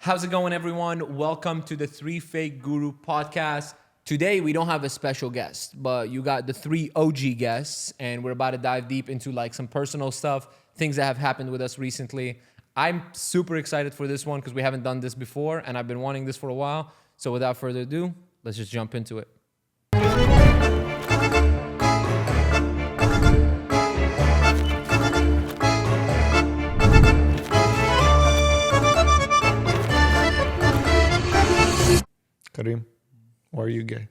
How's it going, everyone? Welcome to the Three Fake Guru podcast. Today, we don't have a special guest, but you got the three OG guests, and we're about to dive deep into like some personal stuff, things that have happened with us recently. I'm super excited for this one because we haven't done this before, and I've been wanting this for a while. So without further ado, let's just jump into it. Kareem, why are you gay?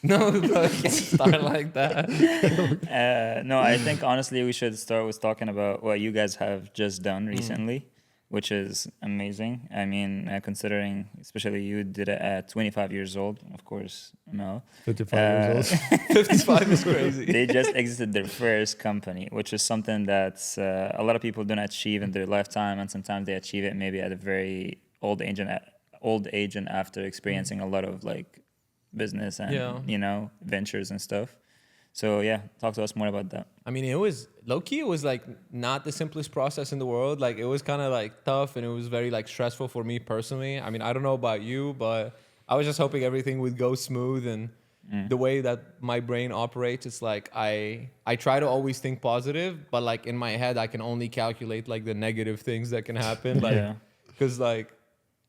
No, bro, you can't start like that. No, I think honestly we should start with talking about what you guys have just done recently, which is amazing. I mean, considering especially you did it at 25 years old, of course, no. 55 years old. 55 is crazy. They just exited their first company, which is something that a lot of people don't achieve in their lifetime, and sometimes they achieve it maybe at a very old age and after experiencing a lot of like business and ventures and stuff. So yeah, talk to us more about that. I mean, it was low-key, it was like not the simplest process in the world. Like it was kind of like tough, and it was very like stressful for me personally. I mean, I don't know about you, but I was just hoping everything would go smooth. And the way that my brain operates, it's like I try to always think positive, but like in my head I can only calculate like the negative things that can happen. Like because like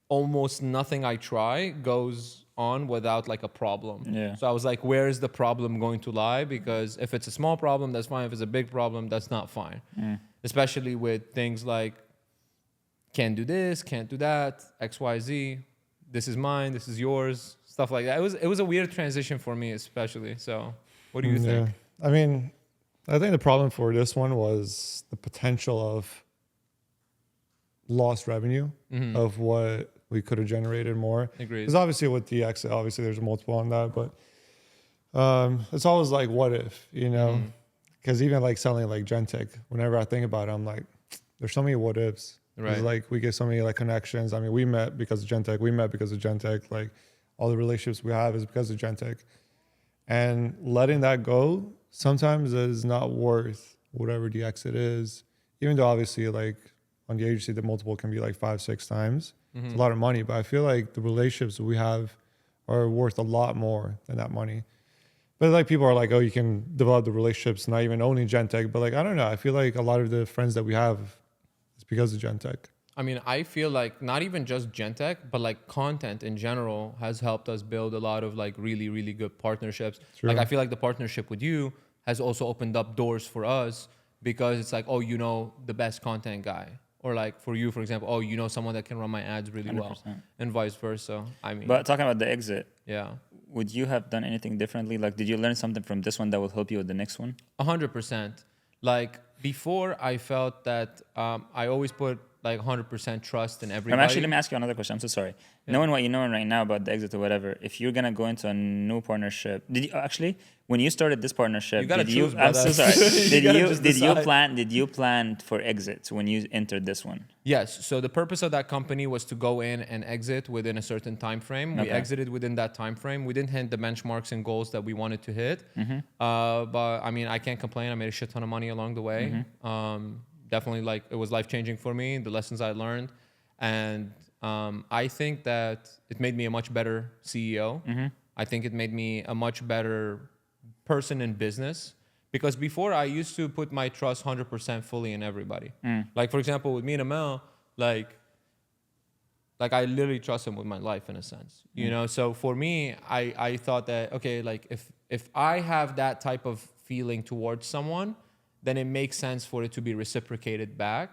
almost nothing I try goes on without like a problem. Yeah. So I was like, where is the problem going to lie? Because if it's a small problem, that's fine. If it's a big problem, that's not fine. Especially with things like can't do this, can't do that, XYZ, this is mine, this is yours, stuff like that. It was a weird transition for me, especially. So what do you think? I mean, I think the problem for this one was the potential of lost revenue of what we could have generated more. Agreed. Because obviously with the exit, obviously there's a multiple on that, but it's always like, what if, you know? Because even like selling like Gentech, whenever I think about it, I'm like, there's so many what ifs. Right. It's like we get so many like connections. I mean, we met because of Gentech. We met because of Gentech. Like all the relationships we have is because of Gentech. And letting that go sometimes is not worth whatever the exit is. Even though obviously like on the agency, the multiple can be like 5-6 times. It's a lot of money, but I feel like the relationships we have are worth a lot more than that money. But like people are like, oh, you can develop the relationships not even owning Gentech. But like, I don't know. I feel like a lot of the friends that we have is because of Gentech. I mean, I feel like not even just Gentech, but like content in general has helped us build a lot of like really, really good partnerships. True. Like I feel like the partnership with you has also opened up doors for us because it's like, oh, you know, the best content guy. Or like for you, for example, oh, you know someone that can run my ads really well, 100%. and vice versa. I mean, But talking about the exit, yeah, would you have done anything differently? Like, did you learn something from this one that will help you with the next one? 100%. Like before, I felt that I always put like 100% trust in everybody. Actually, let me ask you another question. I'm so sorry. Knowing what you know right now about the exit or whatever, if you're gonna go into a new partnership, did you actually when you started this partnership? You gotta did choose, you? I'm so brother. sorry. You gotta just decide. Did you plan for exits when you entered this one? Yes. So the purpose of that company was to go in and exit within a certain time frame. We Okay. exited within that time frame. We didn't hit the benchmarks and goals that we wanted to hit. But I mean, I can't complain. I made a shit ton of money along the way. Definitely, like it was life changing for me. The lessons I learned, and I think that it made me a much better CEO. I think it made me a much better person in business. Because before I used to put my trust 100% fully in everybody. Like for example, with me and Amel, like I literally trust him with my life in a sense, you know? So for me, I thought that, okay, like if I have that type of feeling towards someone, then it makes sense for it to be reciprocated back.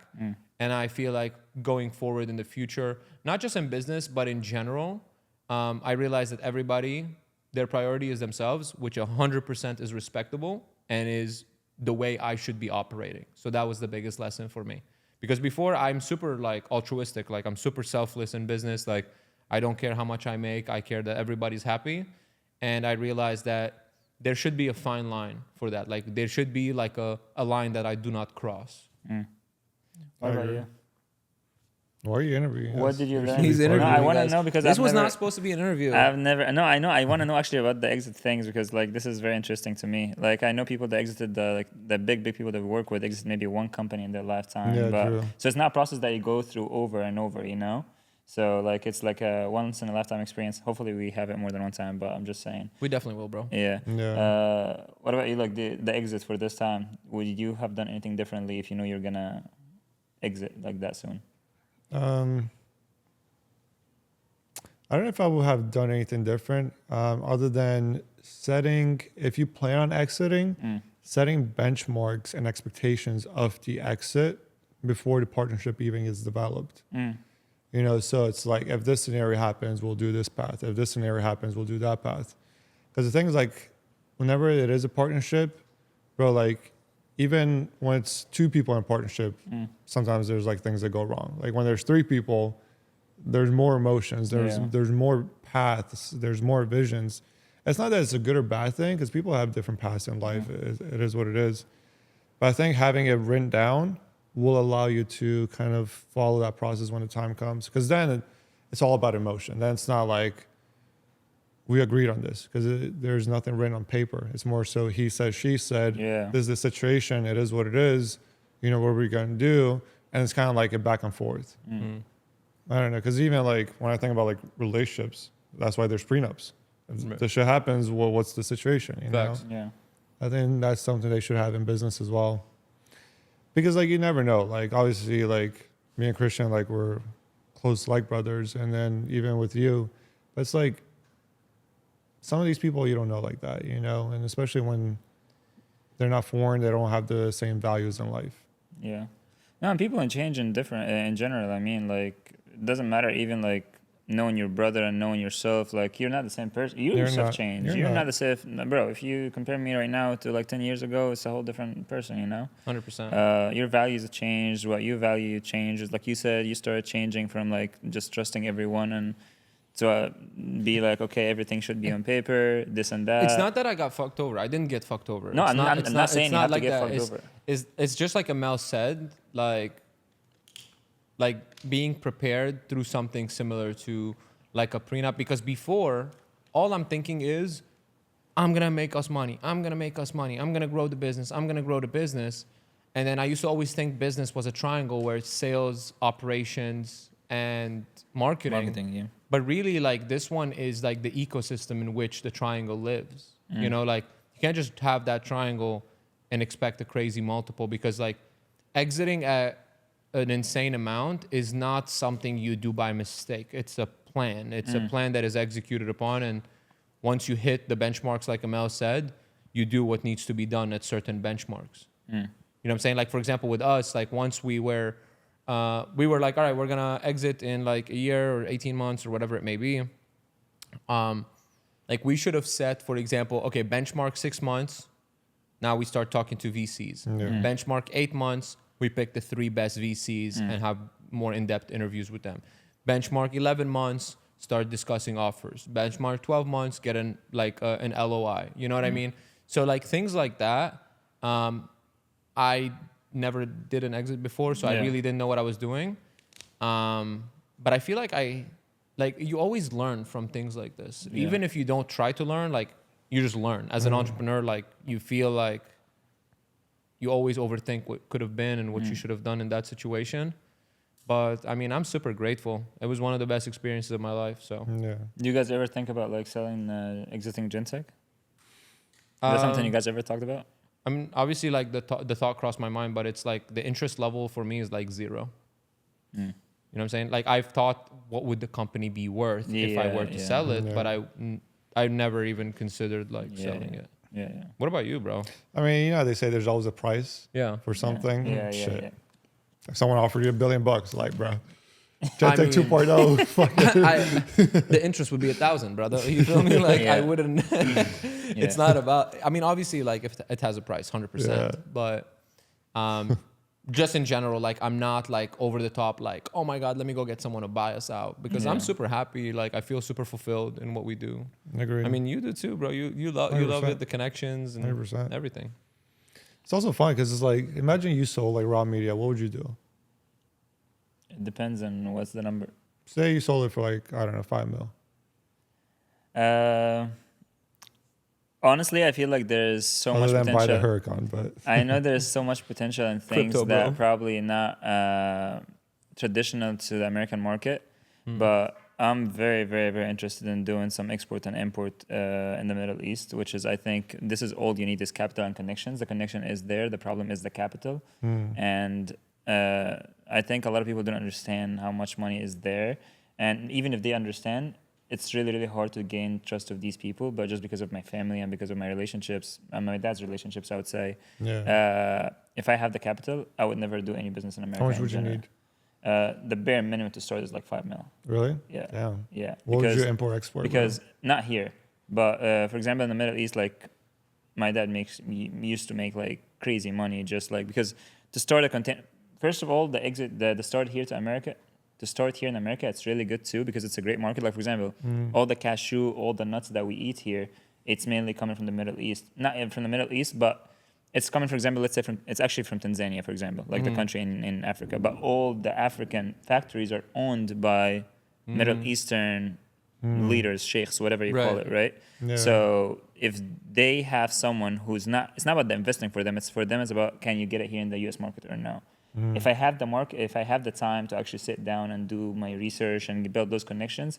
And I feel like going forward in the future, not just in business, but in general, I realize that everybody, their priority is themselves, which 100% is respectable and is the way I should be operating. So that was the biggest lesson for me. Because before I'm super like altruistic, like I'm super selfless in business. Like I don't care how much I make. I care that everybody's happy. And I realized that there should be a fine line for that. Like there should be like a line that I do not cross. What about you? Why are you interviewing What us? did you You're learn? supposed to be He's No, interviewing I want to guys. know because This I've was never, not supposed to be an interview. I've never. No, I know. I want to know actually about the exit things because like this is very interesting to me. Like I know people that exited the big people that we work with exit maybe one company in their lifetime. Yeah, but true. so it's not a process that you go through over and over. You know. So like it's like a once in a lifetime experience. Hopefully we have it more than one time, but I'm just saying. We definitely will, bro. Yeah. Yeah. What about you? Like the exit for this time, would you have done anything differently if you know you're gonna exit like that soon? I don't know if I would have done anything different, other than setting, if you plan on exiting, setting benchmarks and expectations of the exit before the partnership even is developed. You know, so it's like, if this scenario happens, we'll do this path. If this scenario happens, we'll do that path. Because the thing is, like, whenever it is a partnership, bro, like, even when it's two people in a partnership, sometimes there's like things that go wrong. Like when there's three people, there's more emotions, there's more paths, there's more visions. It's not that it's a good or bad thing, because people have different paths in life. It is what it is. But I think having it written down will allow you to kind of follow that process when the time comes. Because then it's all about emotion. Then it's not like we agreed on this, because there's nothing written on paper. It's more so he said, she said, Yeah. this is the situation, it is what it is, you know, what are we going to do? And it's kind of like a back and forth. I don't know, because even like when I think about like relationships, that's why there's prenups. If the shit happens, well, what's the situation? You know? Facts. Yeah. I think that's something they should have in business as well. Because like you never know. Like obviously, like me and Christian, like we're close like brothers, and then even with you, but it's like some of these people you don't know like that, you know, and especially when they're not foreign, they don't have the same values in life. Yeah. No, and people change in different in general. I mean, like it doesn't matter even like knowing your brother and knowing yourself. Like you're not the same person. You You're yourself not. change. You're You're not. not the same, bro. If you compare me right now to like 10 years ago, it's a whole different person. You know. 100%. Your values have changed. What you value changes. Like you said, you started changing from like just trusting everyone and to be like, okay, everything should be on paper, this and that. It's not that I got fucked over. I didn't get fucked over. No, It's I'm not, not- it's I'm not saying it's you not have to like get that. fucked over. It's just like Amel said, like being prepared through something similar to like a prenup. Because before, all I'm thinking is, I'm gonna make us money. I'm gonna make us money. I'm gonna grow the business. I'm gonna grow the business. And then I used to always think business was a triangle where it's sales, operations, and marketing. Yeah. But really, like this one is like the ecosystem in which the triangle lives. You know, like you can't just have that triangle and expect a crazy multiple, because like exiting at an insane amount is not something you do by mistake. It's a plan. It's a plan that is executed upon, and once you hit the benchmarks, like Amel said, you do what needs to be done at certain benchmarks. You know what I'm saying? Like for example, with us, like once we were like, all right, we're gonna exit in like a year or 18 months or whatever it may be. Like we should have set, for example, okay, benchmark 6 months. Now we start talking to VCs. Benchmark 8 months. We pick the 3 best VCs and have more in-depth interviews with them. Benchmark 11 months. Start discussing offers. Benchmark 12 months. Get an LOI. You know what I mean? So like things like that. I never did an exit before, so I really didn't know what I was doing. But I feel like you always learn from things like this. Yeah. Even if you don't try to learn, like you just learn. As an entrepreneur, like you feel like you always overthink what could have been and what you should have done in that situation. But I mean, I'm super grateful. It was one of the best experiences of my life. So Yeah. Do you guys ever think about like selling existing Gentech? Is that something you guys ever talked about? I mean, obviously, like the thought crossed my mind, but it's like the interest level for me is like 0. You know what I'm saying? Like I've thought, what would the company be worth if I were to sell it? Yeah. But I never even considered like selling it. Yeah, yeah. What about you, bro? I mean, you know, they say there's always a price Yeah. for something. Yeah, yeah, Shit. yeah. If someone offered you $1 billion, like, bro, I Gentech mean- 2.0, fuck it. The interest would be 1,000, brother. You feel me? Like I Yeah. wouldn't. It's not about. I mean, obviously, like if it has a price, 100%. Yeah. But just in general, like I'm not like over the top. Like, oh my god, let me go get someone to buy us out, because I'm super happy. Like I feel super fulfilled in what we do. Agreed. I mean, you do too, bro. You love 100%. it, the connections and 100%. everything. It's also fun because it's like, imagine you sold like raw media. What would you do? It depends on what's the number. Say you sold it for like, I don't know, 5 mil. Honestly, I feel like there's so Other much than buy the potential. Huracan, but I know there's so much potential in things Crypto, that bro. probably not traditional to the American market. But I'm very, very, very interested in doing some export and import in the Middle East, which is, I think, this is all you need is capital and connections. The connection is there. The problem is the capital. And I think a lot of people don't understand how much money is there. And even if they understand, it's really, really hard to gain trust of these people. But just because of my family and because of my relationships, and my dad's relationships, I would say, if I have the capital, I would never do any business in America. How much would you need? The bare minimum to start is like 5 mil. Really? Yeah. Damn. Yeah. What would you import export? Because not here, but for example, in the Middle East, like my dad used to make like crazy money, just like because to start a content. First of all, the start here to America. To start here in America, it's really good too because it's a great market. Like for example, all the cashew, all the nuts that we eat here, it's mainly coming from the Middle East. Not even from the Middle East, but it's coming, for example, let's say it's actually from Tanzania, for example, like the country in Africa. But all the African factories are owned by Middle Eastern leaders, sheikhs, whatever you call it, right? Yeah. So if they have someone who's not, it's not about the investing for them. It's for them. It's about, can you get it here in the U.S. market or no? If I have the market, if I have the time to actually sit down and do my research and build those connections,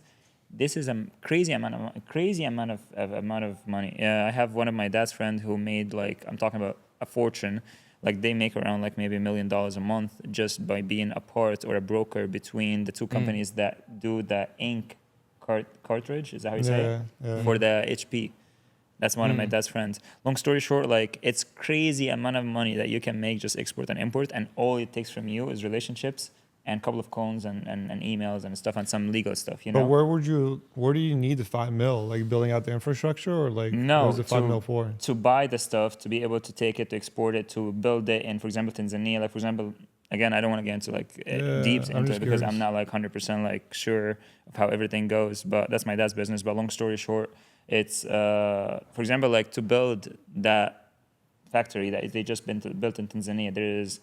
this is a crazy amount of money. I have one of my dad's friend who made like, I'm talking about a fortune. Like they make around like maybe $1 million a month just by being a part or a broker between the two companies that do the ink cartridge. Is that how you say it? Yeah. For the HP. That's one of my dad's friends. Long story short, like it's crazy amount of money that you can make just export and import, and all it takes from you is relationships and a couple of calls and emails and stuff and some legal stuff, you know. But where do you need the 5 mil? Like building out the infrastructure, or like No, what is the 5 mil for? to buy the stuff, to be able to take it, to export it, to build it in, for example, Tanzania. Like for example, again, I don't want to get into like deep I'm into just it because I'm curious. not like 100% like sure of how everything goes. But that's my dad's business. But long story short, it's for example, like to build that factory that they just built in Tanzania. There is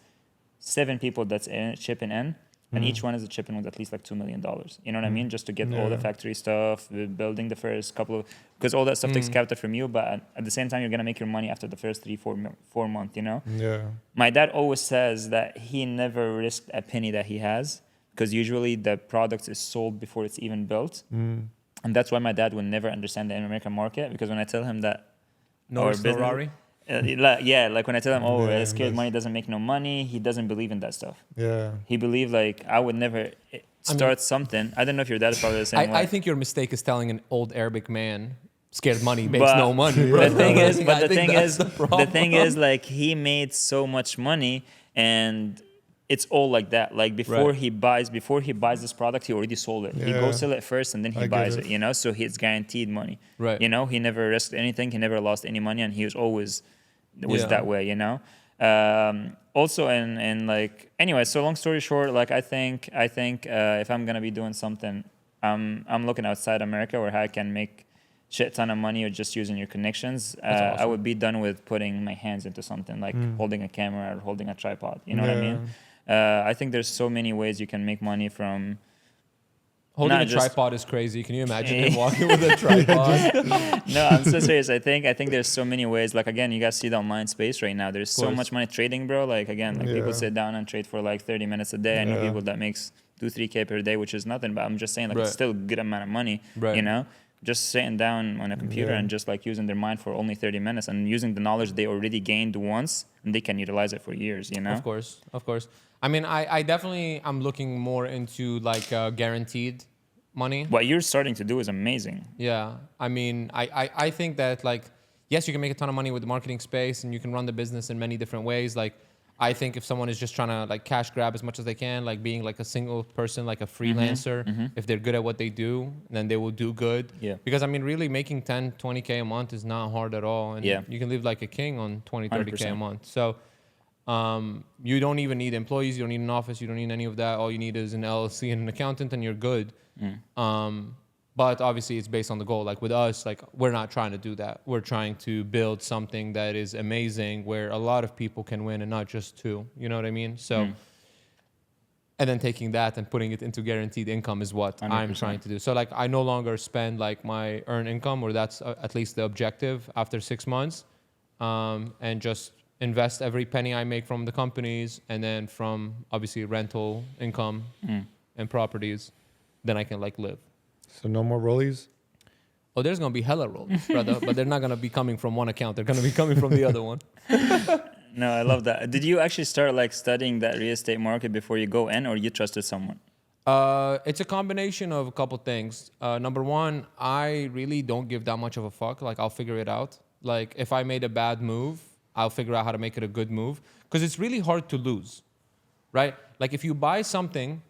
7 people that's chipping in. And each one is a chipping with at least like $2 million. You know what I mean? Just to get all the factory stuff, building the first couple of, because all that stuff takes capital from you, but at the same time, you're going to make your money after the first 4 months, you know? Yeah. My dad always says that he never risked a penny that he has because usually the product is sold before it's even built. And that's why my dad will never understand the American market, because when I tell him that our business, Ferrari. like when I tell him, Yeah, scared that's- money doesn't make no money, he doesn't believe in that stuff. Yeah. He believed like I would never start something. I don't know if your dad is probably the same way. I think your mistake is telling an old Arabic man scared money makes no money. The bro. thing is, I think that's the thing is, like he made so much money, and it's all like that. Like before he buys this product, he already sold it. He Yeah. goes sell it first, and then I he get buys it. it. You know, so he's guaranteed money. Right. You know, he never risked anything. He never lost any money, and he was always Yeah. that way. You know. Also, and like anyway. So long story short, like I think if I'm gonna be doing something, I'm looking outside America where I can make shit ton of money or just using your connections. I awesome. would be done with putting my hands into something like holding a camera or holding a tripod. You know what I mean? I think there's so many ways you can make money from. Holding not a just- tripod is crazy. Can you imagine him walking with a tripod? No, I'm so serious. I think there's so many ways. Like again, you guys see the online space right now. There's so course. much money trading, bro. Like again, like people Yeah. sit down and trade for like 30 minutes a day. I know Yeah. people that makes 2-3K per day, which is nothing. But I'm just saying, like Right. it's still a good amount of money. Right. You know, just sitting down on a computer Yeah. and just like using their mind for only 30 minutes and using the knowledge they already gained once, and they can utilize it for years. You know. Of course. I mean, I definitely I'm looking more into like guaranteed money. What you're starting to do is amazing. Yeah. I mean, I think that like, yes, you can make a ton of money with the marketing space and you can run the business in many different ways. Like, I think if someone is just trying to like cash grab as much as they can, like being like a single person, like a freelancer, if they're good at what they do, then they will do good. Yeah. Because I mean, really making 10, 20K a month is not hard at all. And Yeah. you can live like a king on 20, 30K a 100%. month. So you don't even need employees. You don't need an office. You don't need any of that. All you need is an LLC and an accountant and you're good. But obviously it's based on the goal. Like with us, like we're not trying to do that. We're trying to build something that is amazing where a lot of people can win and not just 2. You know what I mean? So, and then taking that and putting it into guaranteed income is what I'm 100%. trying to do. So like I no longer spend like my earned income, or that's at least the objective after 6 months, and just invest every penny I make from the companies and then from obviously rental income and properties. then I can like live. So no more rollies. Oh, there's gonna be hella rolls, brother, but they're not gonna be coming from one account. They're gonna be coming from the other one. No, I love that. Did you actually start like studying that real estate market before you go in, or you trusted someone? It's a combination of a couple things. Number one, I really don't give that much of a fuck. Like, I'll figure it out. Like, if I made a bad move, I'll figure out how to make it a good move. Because it's really hard to lose, right? Like, if you buy something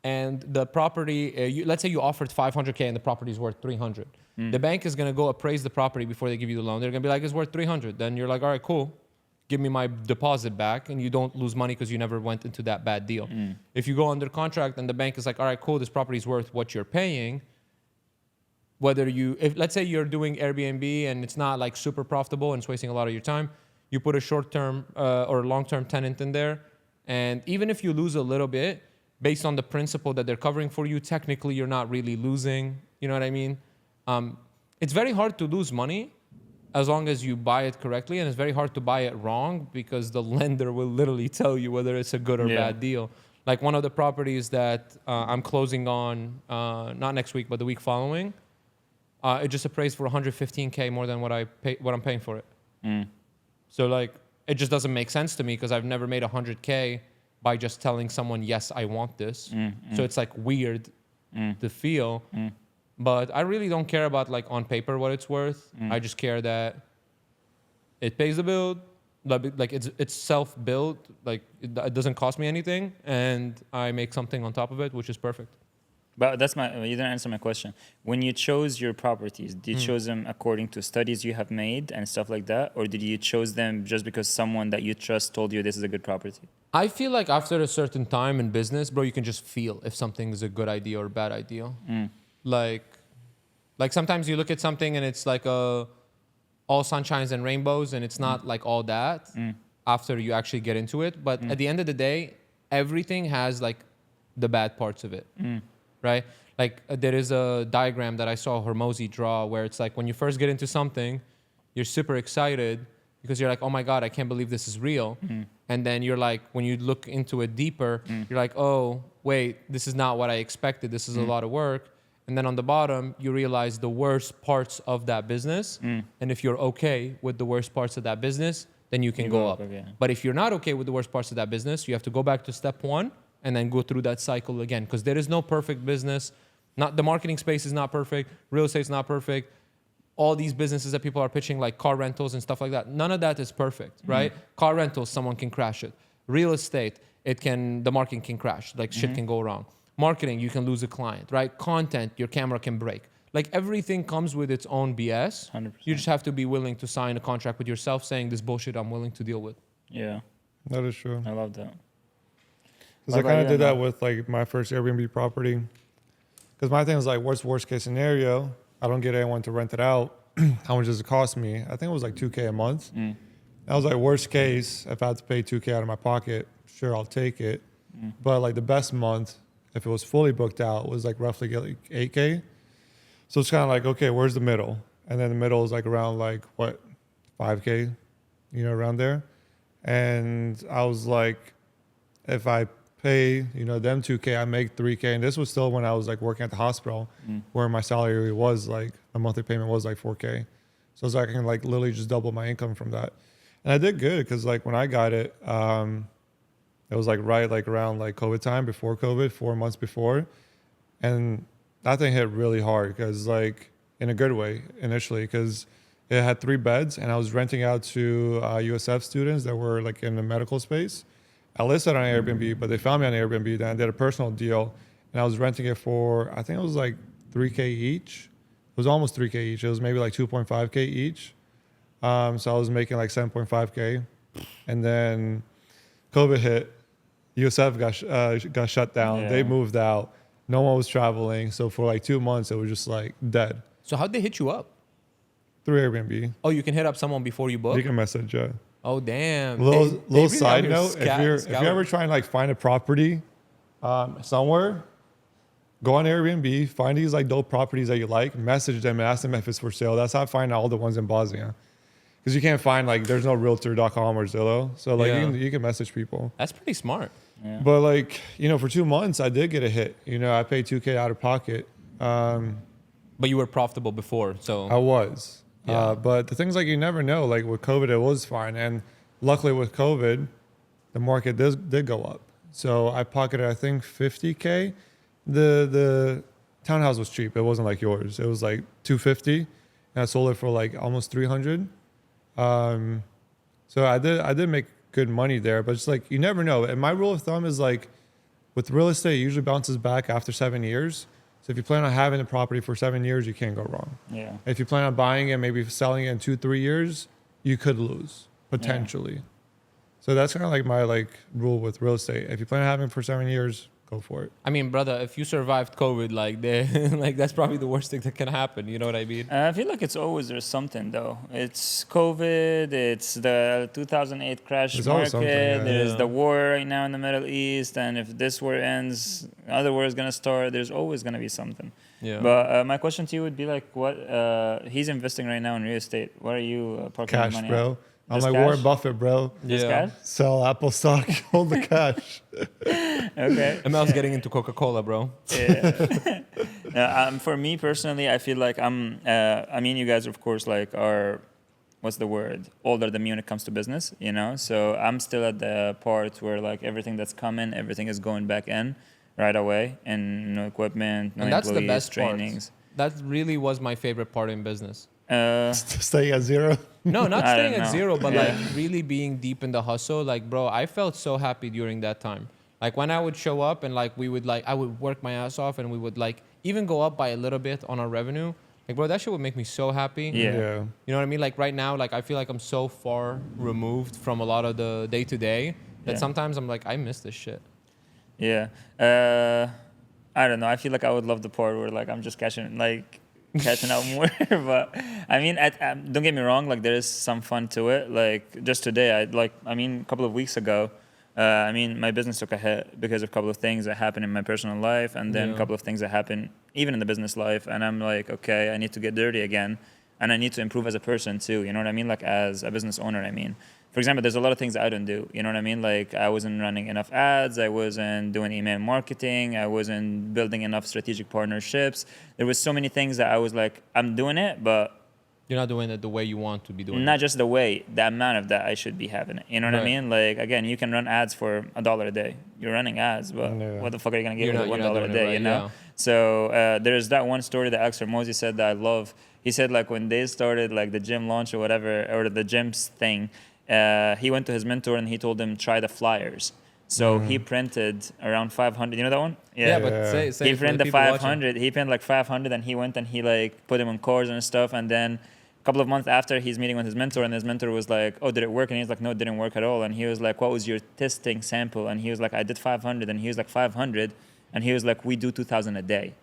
and the property, let's say you offered 500K and the property is worth 300. The bank is going to go appraise the property before they give you the loan. They're going to be like, it's worth 300. Then you're like, all right, cool. Give me my deposit back, and you don't lose money because you never went into that bad deal. If you go under contract and the bank is like, all right, cool, this property is worth what you're paying, if let's say you're doing Airbnb and it's not like super profitable and it's wasting a lot of your time, you put a short-term or long-term tenant in there, and even if you lose a little bit, based on the principle that they're covering for you, technically you're not really losing. You know what I mean? It's very hard to lose money as long as you buy it correctly, and it's very hard to buy it wrong because the lender will literally tell you whether it's a good or bad deal. Like one of the properties that I'm closing on, not next week, but the week following, it just appraised for 115K more than what I'm paying for it. So like, it just doesn't make sense to me because I've never made 100K by just telling someone, yes, I want this. So it's like weird to feel. But I really don't care about like on paper what it's worth. I just care that it pays the bill, like it's self-built, like it doesn't cost me anything, and I make something on top of it, which is perfect. But you didn't answer my question. When you chose your properties, did you choose them according to studies you have made and stuff like that? Or did you choose them just because someone that you trust told you this is a good property? I feel like after a certain time in business, bro, you can just feel if something is a good idea or a bad idea. Like sometimes you look at something and it's like all sunshines and rainbows, and it's not like all that after you actually get into it. But at the end of the day, everything has like the bad parts of it, right? Like there is a diagram that I saw Hormozi draw where it's like when you first get into something, you're super excited because you're like, oh my God, I can't believe this is real. And then you're like, when you look into it deeper, you're like, oh, wait, this is not what I expected. This is a lot of work. And then on the bottom, you realize the worst parts of that business. And if you're okay with the worst parts of that business, then you can go up. again. But if you're not okay with the worst parts of that business, you have to go back to step one and then go through that cycle again. Because there is no perfect business. The marketing space is not perfect. Real estate is not perfect. All these businesses that people are pitching, like car rentals and stuff like that, none of that is perfect, right? Car rentals, someone can crash it. Real estate, the marketing can crash. Like shit can go wrong. Marketing, you can lose a client, right? Content, your camera can break. Like everything comes with its own BS. 100%. You just have to be willing to sign a contract with yourself saying this bullshit I'm willing to deal with. Yeah, That is true. I love that. Because I kind of did that with like my first Airbnb property. Because my thing was like, what's worst case scenario? I don't get anyone to rent it out. How much does it cost me? I think it was like $2K a month. I was like, worst case, if I had to pay $2K out of my pocket, sure, I'll take it. But like the best month, if it was fully booked out, was like roughly like 8K. So it's kind of like, okay, where's the middle? And then the middle is like around like what, 5K, around there. And I was like, if I pay, them 2K, I make 3K. And this was still when I was like working at the hospital where my salary was like, a monthly payment was like 4K. So it's like I can like literally just double my income from that. And I did good because like when I got it, it was like right like around like COVID time, before COVID, 4 months before. And that thing hit really hard because like in a good way initially, because it had 3 beds and I was renting out to USF students that were like in the medical space. I listed on Airbnb, but they found me on Airbnb. Then I did a personal deal and I was renting it for, I think it was like 3K each. It was almost 3K each. It was maybe like 2.5K each. So I was making like 7.5K. And then COVID hit. USF got shut down. Yeah. They moved out. No one was traveling. So for like 2 months, it was just like dead. So how'd they hit you up? Through Airbnb. Oh, you can hit up someone before you book? You can message. Oh, damn. Little really side out here note: if you're ever trying to like find a property somewhere, go on Airbnb, find these like dope properties that you like, message them, and ask them if it's for sale. That's how I find all the ones in Bosnia. Because you can't find like there's no Realtor.com or Zillow, so like Yeah. you can message people. That's pretty smart. Yeah. But like, you know, for 2 months I did get a hit. You know, I paid 2K out of pocket. But you were profitable before, so I was. Yeah. But the things like you never know. Like with COVID, it was fine, and luckily with COVID, the market did go up. So I pocketed, I think, 50K. The townhouse was cheap. It wasn't like yours. It was like 250, and I sold it for like almost 300. So I did make good money there, but it's like you never know. And my rule of thumb is like with real estate, it usually bounces back after 7 years. So if you plan on having the property for 7 years, you can't go wrong. Yeah. If you plan on buying it, maybe selling it in 2-3 years, you could lose potentially. So that's kind of like my like rule with real estate. If you plan on having it for 7 years, go for it. I mean, brother, if you survived COVID, like like that's probably the worst thing that can happen. You know what I mean? I feel like it's always there's something though. It's COVID. It's the 2008 crash There's always market. something, yeah. There's Yeah. the war right now in the Middle East, and if this war ends, another war is gonna start. There's always gonna be something. Yeah. But my question to you would be like, what? He's investing right now in real estate. What are you parking your Cash, money bro. on? I'm Just like cash? Warren Buffett, bro. Just Yeah. cash? Sell Apple stock, hold the cash. Okay. ML's getting into Coca-Cola, bro. Yeah. For me personally, I feel like I'm. I mean, you guys, of course, like are, what's the word? Older than me when it comes to business, you know. So I'm still at the part where like everything that's coming, everything is going back in right away, and no equipment, no And that's the employees, best trainings. part. That really was my favorite part in business. Stay at zero. No, not I staying don't at know. zero, but Yeah. like really being deep in the hustle. Like, bro, I felt so happy during that time. Like when I would show up and like we would like I would work my ass off and we would like even go up by a little bit on our revenue. Like, bro, that shit would make me so happy. Yeah. You know what I mean? Like right now, like I feel like I'm so far removed from a lot of the day to day that Yeah. sometimes I'm like, I miss this shit. Yeah. I don't know. I feel like I would love the part where like I'm just catching out more. But I mean, don't get me wrong. Like there is some fun to it. Like just today, a couple of weeks ago, my business took a hit because of a couple of things that happened in my personal life, and then Yeah. a couple of things that happened even in the business life. And I'm like, okay, I need to get dirty again, and I need to improve as a person too. You know what I mean? Like as a business owner, I mean. For example, there's a lot of things I don't do. You know what I mean? Like I wasn't running enough ads. I wasn't doing email marketing. I wasn't building enough strategic partnerships. There was so many things that I was like, I'm doing it, but You're not doing it the way you want to be doing not it. just the way, the amount of that I should be having it. You know what I Right. mean? Like again, you can run ads for $1 a day. You're running ads, but Yeah. what the fuck are you gonna get You're with not- $1 you're not a doing it day? right, You know? yeah. So there's that one story that Alex Hormozi said that I love. He said like when they started like the gym launch or whatever, or the gym's thing, he went to his mentor and he told him try the flyers. So he printed around 500. You know that one? Yeah, but Yeah. say He it for printed the people watching. 500. He printed like 500, and he went and he like put them on cars and stuff. And then a couple of months after, he's meeting with his mentor, and his mentor was like, "Oh, did it work?" And he's like, "No, it didn't work at all." And he was like, "What was your testing sample?" And he was like, "I did 500." And he was like, "500." And he was like, "We do 2,000 a day."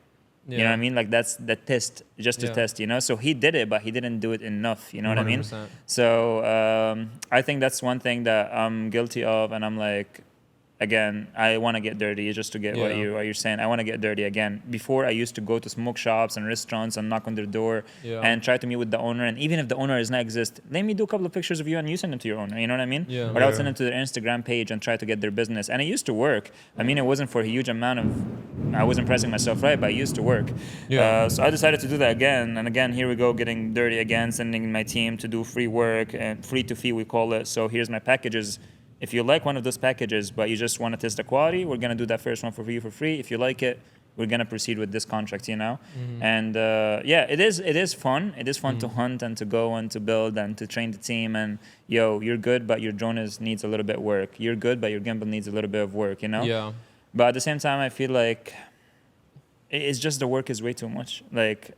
You know what I mean? Like that's the test, just to Yeah. test, you know? So he did it, but he didn't do it enough. You know what I mean? 100%. So I think that's one thing that I'm guilty of. And I'm like, again, I want to get dirty just to get what Yeah. you're saying. I want to get dirty again. Before I used to go to smoke shops and restaurants and knock on their door Yeah. and try to meet with the owner. And even if the owner does not exist, let me do a couple of pictures of you and you send them to your owner. You know what I mean? Yeah. Or I would Yeah. send them to their Instagram page and try to get their business. And it used to work. I mean, it wasn't for a huge amount of, I wasn't pressing myself right, but it used to work. Yeah. So I decided to do that again. And again, here we go, getting dirty again, sending my team to do free work and free to fee, we call it. So here's my packages. If you like one of those packages, but you just want to test the quality, we're going to do that first one for you for free. If you like it, we're going to proceed with this contract, you know? And it is fun. It is fun to hunt and to go and to build and to train the team. And you're good, but your drone needs a little bit of work. You're good, but your gimbal needs a little bit of work, you know? Yeah. But at the same time, I feel like it's just the work is way too much. Like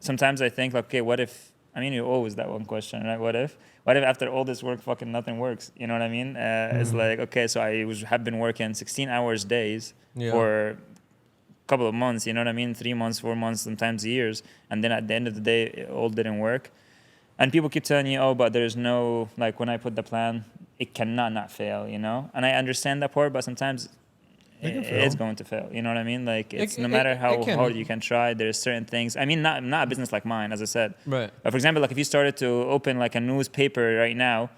sometimes I think, like, okay, what if? I mean, you're always that one question, right? What if after all this work, fucking nothing works? You know what I mean? It's like, okay, so have been working 16 hours days Yeah. for a couple of months. You know what I mean? 3 months, 4 months, sometimes years, and then at the end of the day, it all didn't work. And people keep telling you, oh, but there's no, like, when I put the plan, it cannot not fail, you know? And I understand that part, but sometimes it's going to fail. You know what I mean? Like, it's no matter how hard you can try, there's certain things. I mean, not a business like mine, as I said. Right. But for example, like if you started to open like a newspaper right now,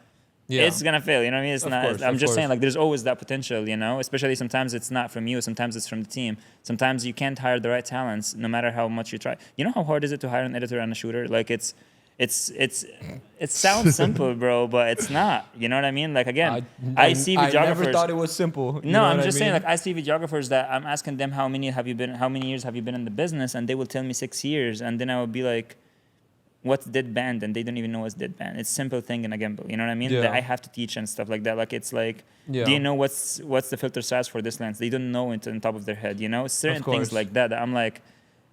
Yeah. it's gonna fail. You know what I mean? It's Of not. course, I'm of just saying, course. like, there's always that potential. You know, especially sometimes it's not from you. Sometimes it's from the team. Sometimes you can't hire the right talents, no matter how much you try. You know how hard is it to hire an editor and a shooter? Like, it sounds simple, bro, but it's not. You know what I mean? Like, again, I see I videographers. never thought it was simple. You No, know I'm what just I saying, mean? like, I see videographers that I'm asking them how many years have you been in the business, and they will tell me 6 years, and then I will be like, what's dead band? And they don't even know what's dead band. It's simple thing in a gimbal. You know what I mean? Yeah. That I have to teach and stuff like that. Like, it's like, Yeah. do you know what's the filter size for this lens? They don't know it on top of their head. You know, certain things course. like that. I'm like,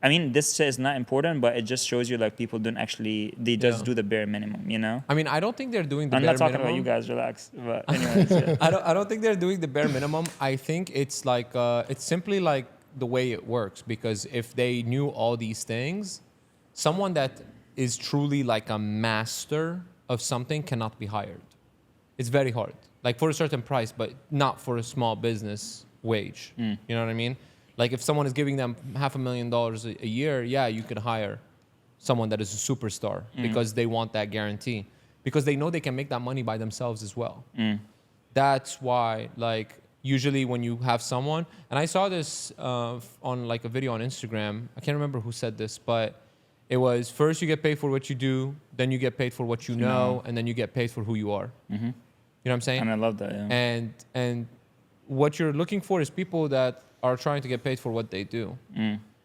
I mean, this is not important, but it just shows you like people don't actually. They just Yeah. do the bare minimum. You know. I mean, I don't think they're doing the I'm bare not talking minimum. about you guys. Relax. But anyways, yeah. I don't think they're doing the bare minimum. I think it's like it's simply like the way it works, because if they knew all these things, someone that is truly like a master of something cannot be hired. It's very hard. Like for a certain price, but not for a small business wage. You know what I mean? Like if someone is giving them $500,000 a year, yeah, you could hire someone that is a superstar because they want that guarantee, because they know they can make that money by themselves as well. That's why, like, usually when you have someone, and I saw this on like a video on Instagram. I can't remember who said this, but it was first you get paid for what you do, then you get paid for what you know, and then you get paid for who you are. You know what I'm saying? And I love that. Yeah. And what you're looking for is people that are trying to get paid for what they do.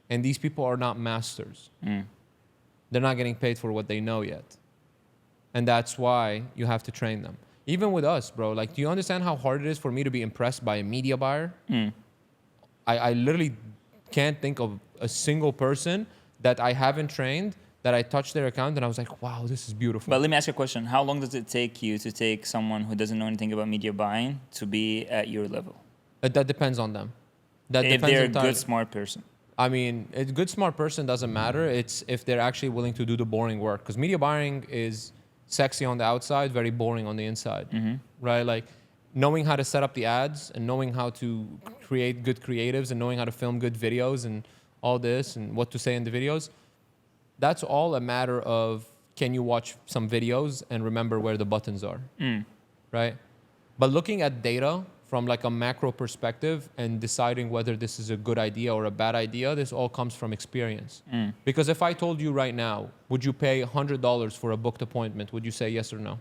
And these people are not masters. They're not getting paid for what they know yet. And that's why you have to train them. Even with us, bro, like, do you understand how hard it is for me to be impressed by a media buyer? I literally can't think of a single person that I haven't trained, that I touched their account and I was like, wow, this is beautiful. But let me ask you a question. How long does it take you to take someone who doesn't know anything about media buying to be at your level? That depends on them. That If depends they're a entirely. good, smart person. I mean, a good, smart person doesn't matter. It's if they're actually willing to do the boring work. Because media buying is sexy on the outside, very boring on the inside, right? Like knowing how to set up the ads and knowing how to create good creatives and knowing how to film good videos and all this and what to say in the videos. That's all a matter of, can you watch some videos and remember where the buttons are, right? But looking at data from like a macro perspective and deciding whether this is a good idea or a bad idea, this all comes from experience. Because if I told you right now, would you pay $100 for a booked appointment? Would you say yes or no?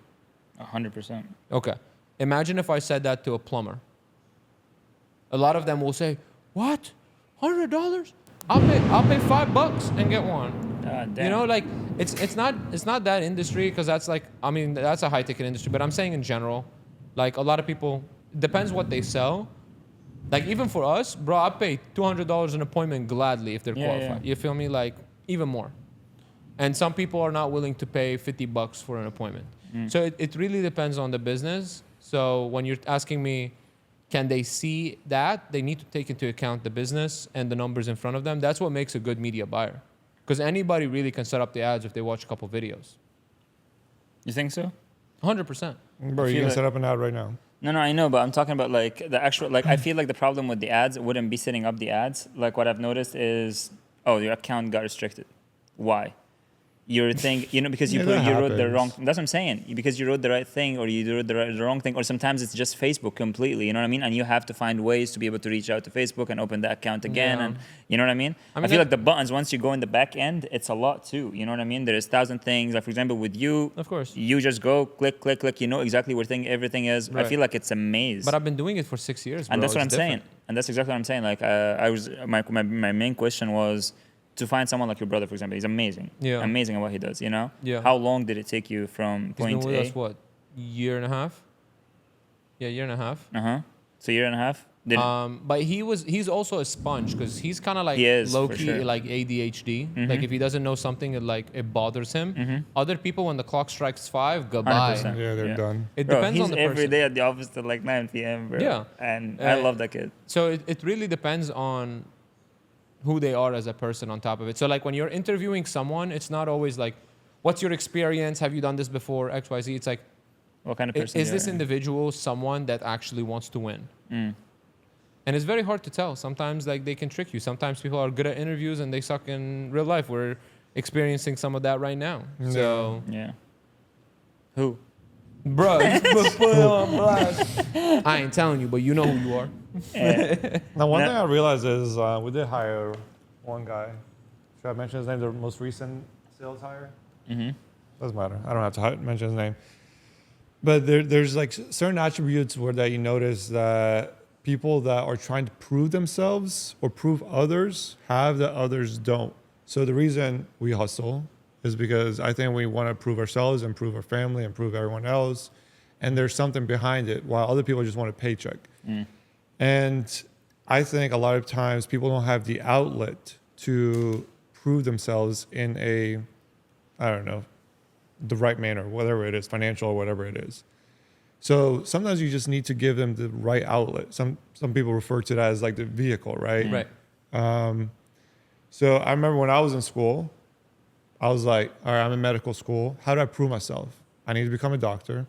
100%. Okay. Imagine if I said that to a plumber. A lot of them will say, what? $100? I'll pay $5 and get one. God damn. You know, like it's not that industry, because that's like, I mean, that's a high ticket industry, but I'm saying in general, like a lot of people, depends what they sell. Like even for us, bro, I pay $200 an appointment gladly if they're Yeah, qualified. yeah. You feel me? Like even more. And some people are not willing to pay $50 for an appointment. So it really depends on the business. So when you're asking me, can they see that? They need to take into account the business and the numbers in front of them. That's what makes a good media buyer. Because anybody really can set up the ads if they watch a couple videos. You think so? 100%. Bro, you feel can like- set up an ad right now. No, I know, but I'm talking about like the actual, like I feel like the problem with the ads wouldn't be setting up the ads. Like what I've noticed is, oh, your account got restricted. Why? Your thing, you know, because you Yeah, that wrote the wrong. happens. That's what I'm saying. Because you wrote the right thing, or you wrote the wrong thing, or sometimes it's just Facebook completely. You know what I mean? And you have to find ways to be able to reach out to Facebook and open the account again, Yeah. and you know what I mean? I mean, feel that- like the buttons, once you go in the back end, it's a lot too. You know what I mean? There's 1,000 things. Like for example, with you, Of course. you just go click, click, click. You know exactly where everything is. I Right. feel like it's a maze. But I've been doing it for 6 years, bro. And that's what I'm It's saying. different. And that's exactly what I'm saying. Like my main question was to find someone like your brother, for example. He's amazing. Yeah. Amazing at what he does, you know? Yeah. How long did it take you from He's point been with A? us, what, year and a half? Yeah, year and a half. Uh-huh. So year and a half? But he's also a sponge, because he's kind of like He is, low for key sure. like ADHD. Like if he doesn't know something, it bothers him. Other people, when the clock strikes 5, goodbye. 100%. Yeah, they're Yeah. done. It Bro, depends he's on the every person. day at the office till like 9 p.m., bro. Yeah. And I love that kid. So it really depends on who they are as a person on top of it. So like when you're interviewing someone, it's not always like, what's your experience? Have you done this before? X, Y, Z. It's like, What kind of person is you this are. individual someone that actually wants to win? And it's very hard to tell. Sometimes like they can trick you. Sometimes people are good at interviews and they suck in real life. We're experiencing some of that right now. So Yeah. Who? Bro, put it on blast. I ain't telling you, but you know who you are. Now, one No. thing I realized is we did hire one guy. Should I mention his name? The most recent sales hire? Mm-hmm. Doesn't matter. I don't have to mention his name. But there's like certain attributes where that you notice that people that are trying to prove themselves or prove others have that others don't. So the reason we hustle is because I think we want to prove ourselves and prove our family and prove everyone else. And there's something behind it while other people just want a paycheck. And I think a lot of times people don't have the outlet to prove themselves in a, I don't know, the right manner, whatever it is, financial or whatever it is. So sometimes you just need to give them the right outlet. Some people refer to that as like the vehicle, right? Right. So I remember when I was in school, I was like, all right, I'm in medical school. How do I prove myself? I need to become a doctor.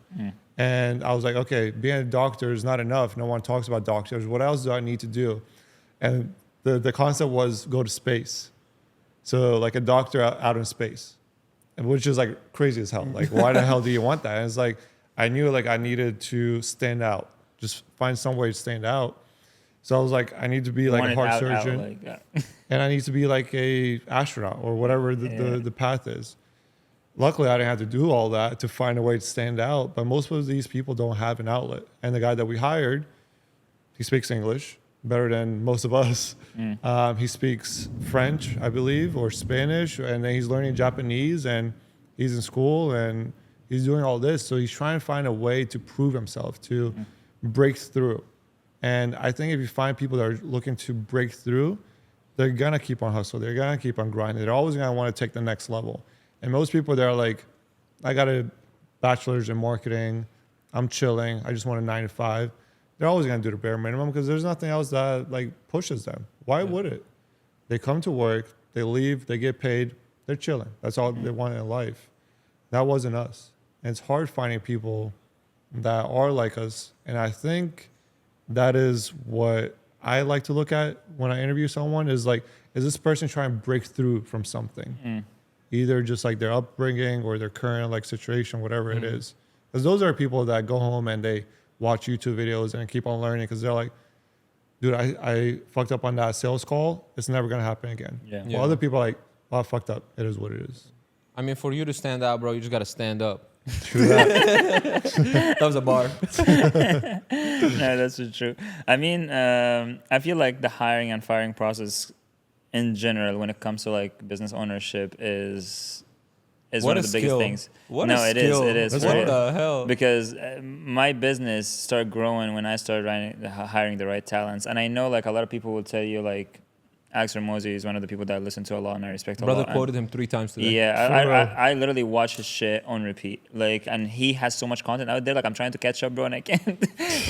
And I was like, okay, being a doctor is not enough. No one talks about doctors. What else do I need to do? And the concept was go to space. So like a doctor out in space, and which is like crazy as hell. Like, why the hell do you want that? And it's like, I knew like I needed to stand out, just find some way to stand out. So I was like, I need to be like Want a it heart out surgeon, like that. and I need to be like a astronaut or whatever the path is. Luckily, I didn't have to do all that to find a way to stand out. But most of these people don't have an outlet. And the guy that we hired, he speaks English better than most of us. He speaks French, I believe, or Spanish, and then he's learning Japanese, and he's in school, and he's doing all this. So he's trying to find a way to prove himself, to break through. And I think if you find people that are looking to break through, they're gonna keep on hustling. They're gonna keep on grinding. They're always gonna want to take the next level. And most people, they're like, I got a bachelor's in marketing. I'm chilling. I just want a 9 to 5. They're always going to do the bare minimum because there's nothing else that like pushes them. Why would it? They come to work, they leave, they get paid, they're chilling. That's all they want in life. That wasn't us. And it's hard finding people that are like us. And I think that is what I like to look at when I interview someone is like, is this person trying to break through from something? Either just like their upbringing or their current like situation, whatever it is. Because those are people that go home and they watch YouTube videos and keep on learning because they're like, dude, I fucked up on that sales call. It's never going to happen again. Yeah. Yeah. Well, other people are like, well, I fucked up. It is what it is. I mean, for you to stand out, bro, you just got to stand up. True that. That was a bar. No, that's so true. I mean, I feel like the hiring and firing process in general, when it comes to like business ownership, is What one a of the biggest skill. things. What No, a it is. skill. It is. That's for What right. real. the hell? Because my business started growing when I started hiring the right talents, and I know like a lot of people will tell you like Alex Ramosi is one of the people that I listen to a lot and I respect a Brother lot. and- quoted him 3 times today. Yeah, For real. I literally watch his shit on repeat. Like, and he has so much content out there. Like, I'm trying to catch up, bro, and I can't.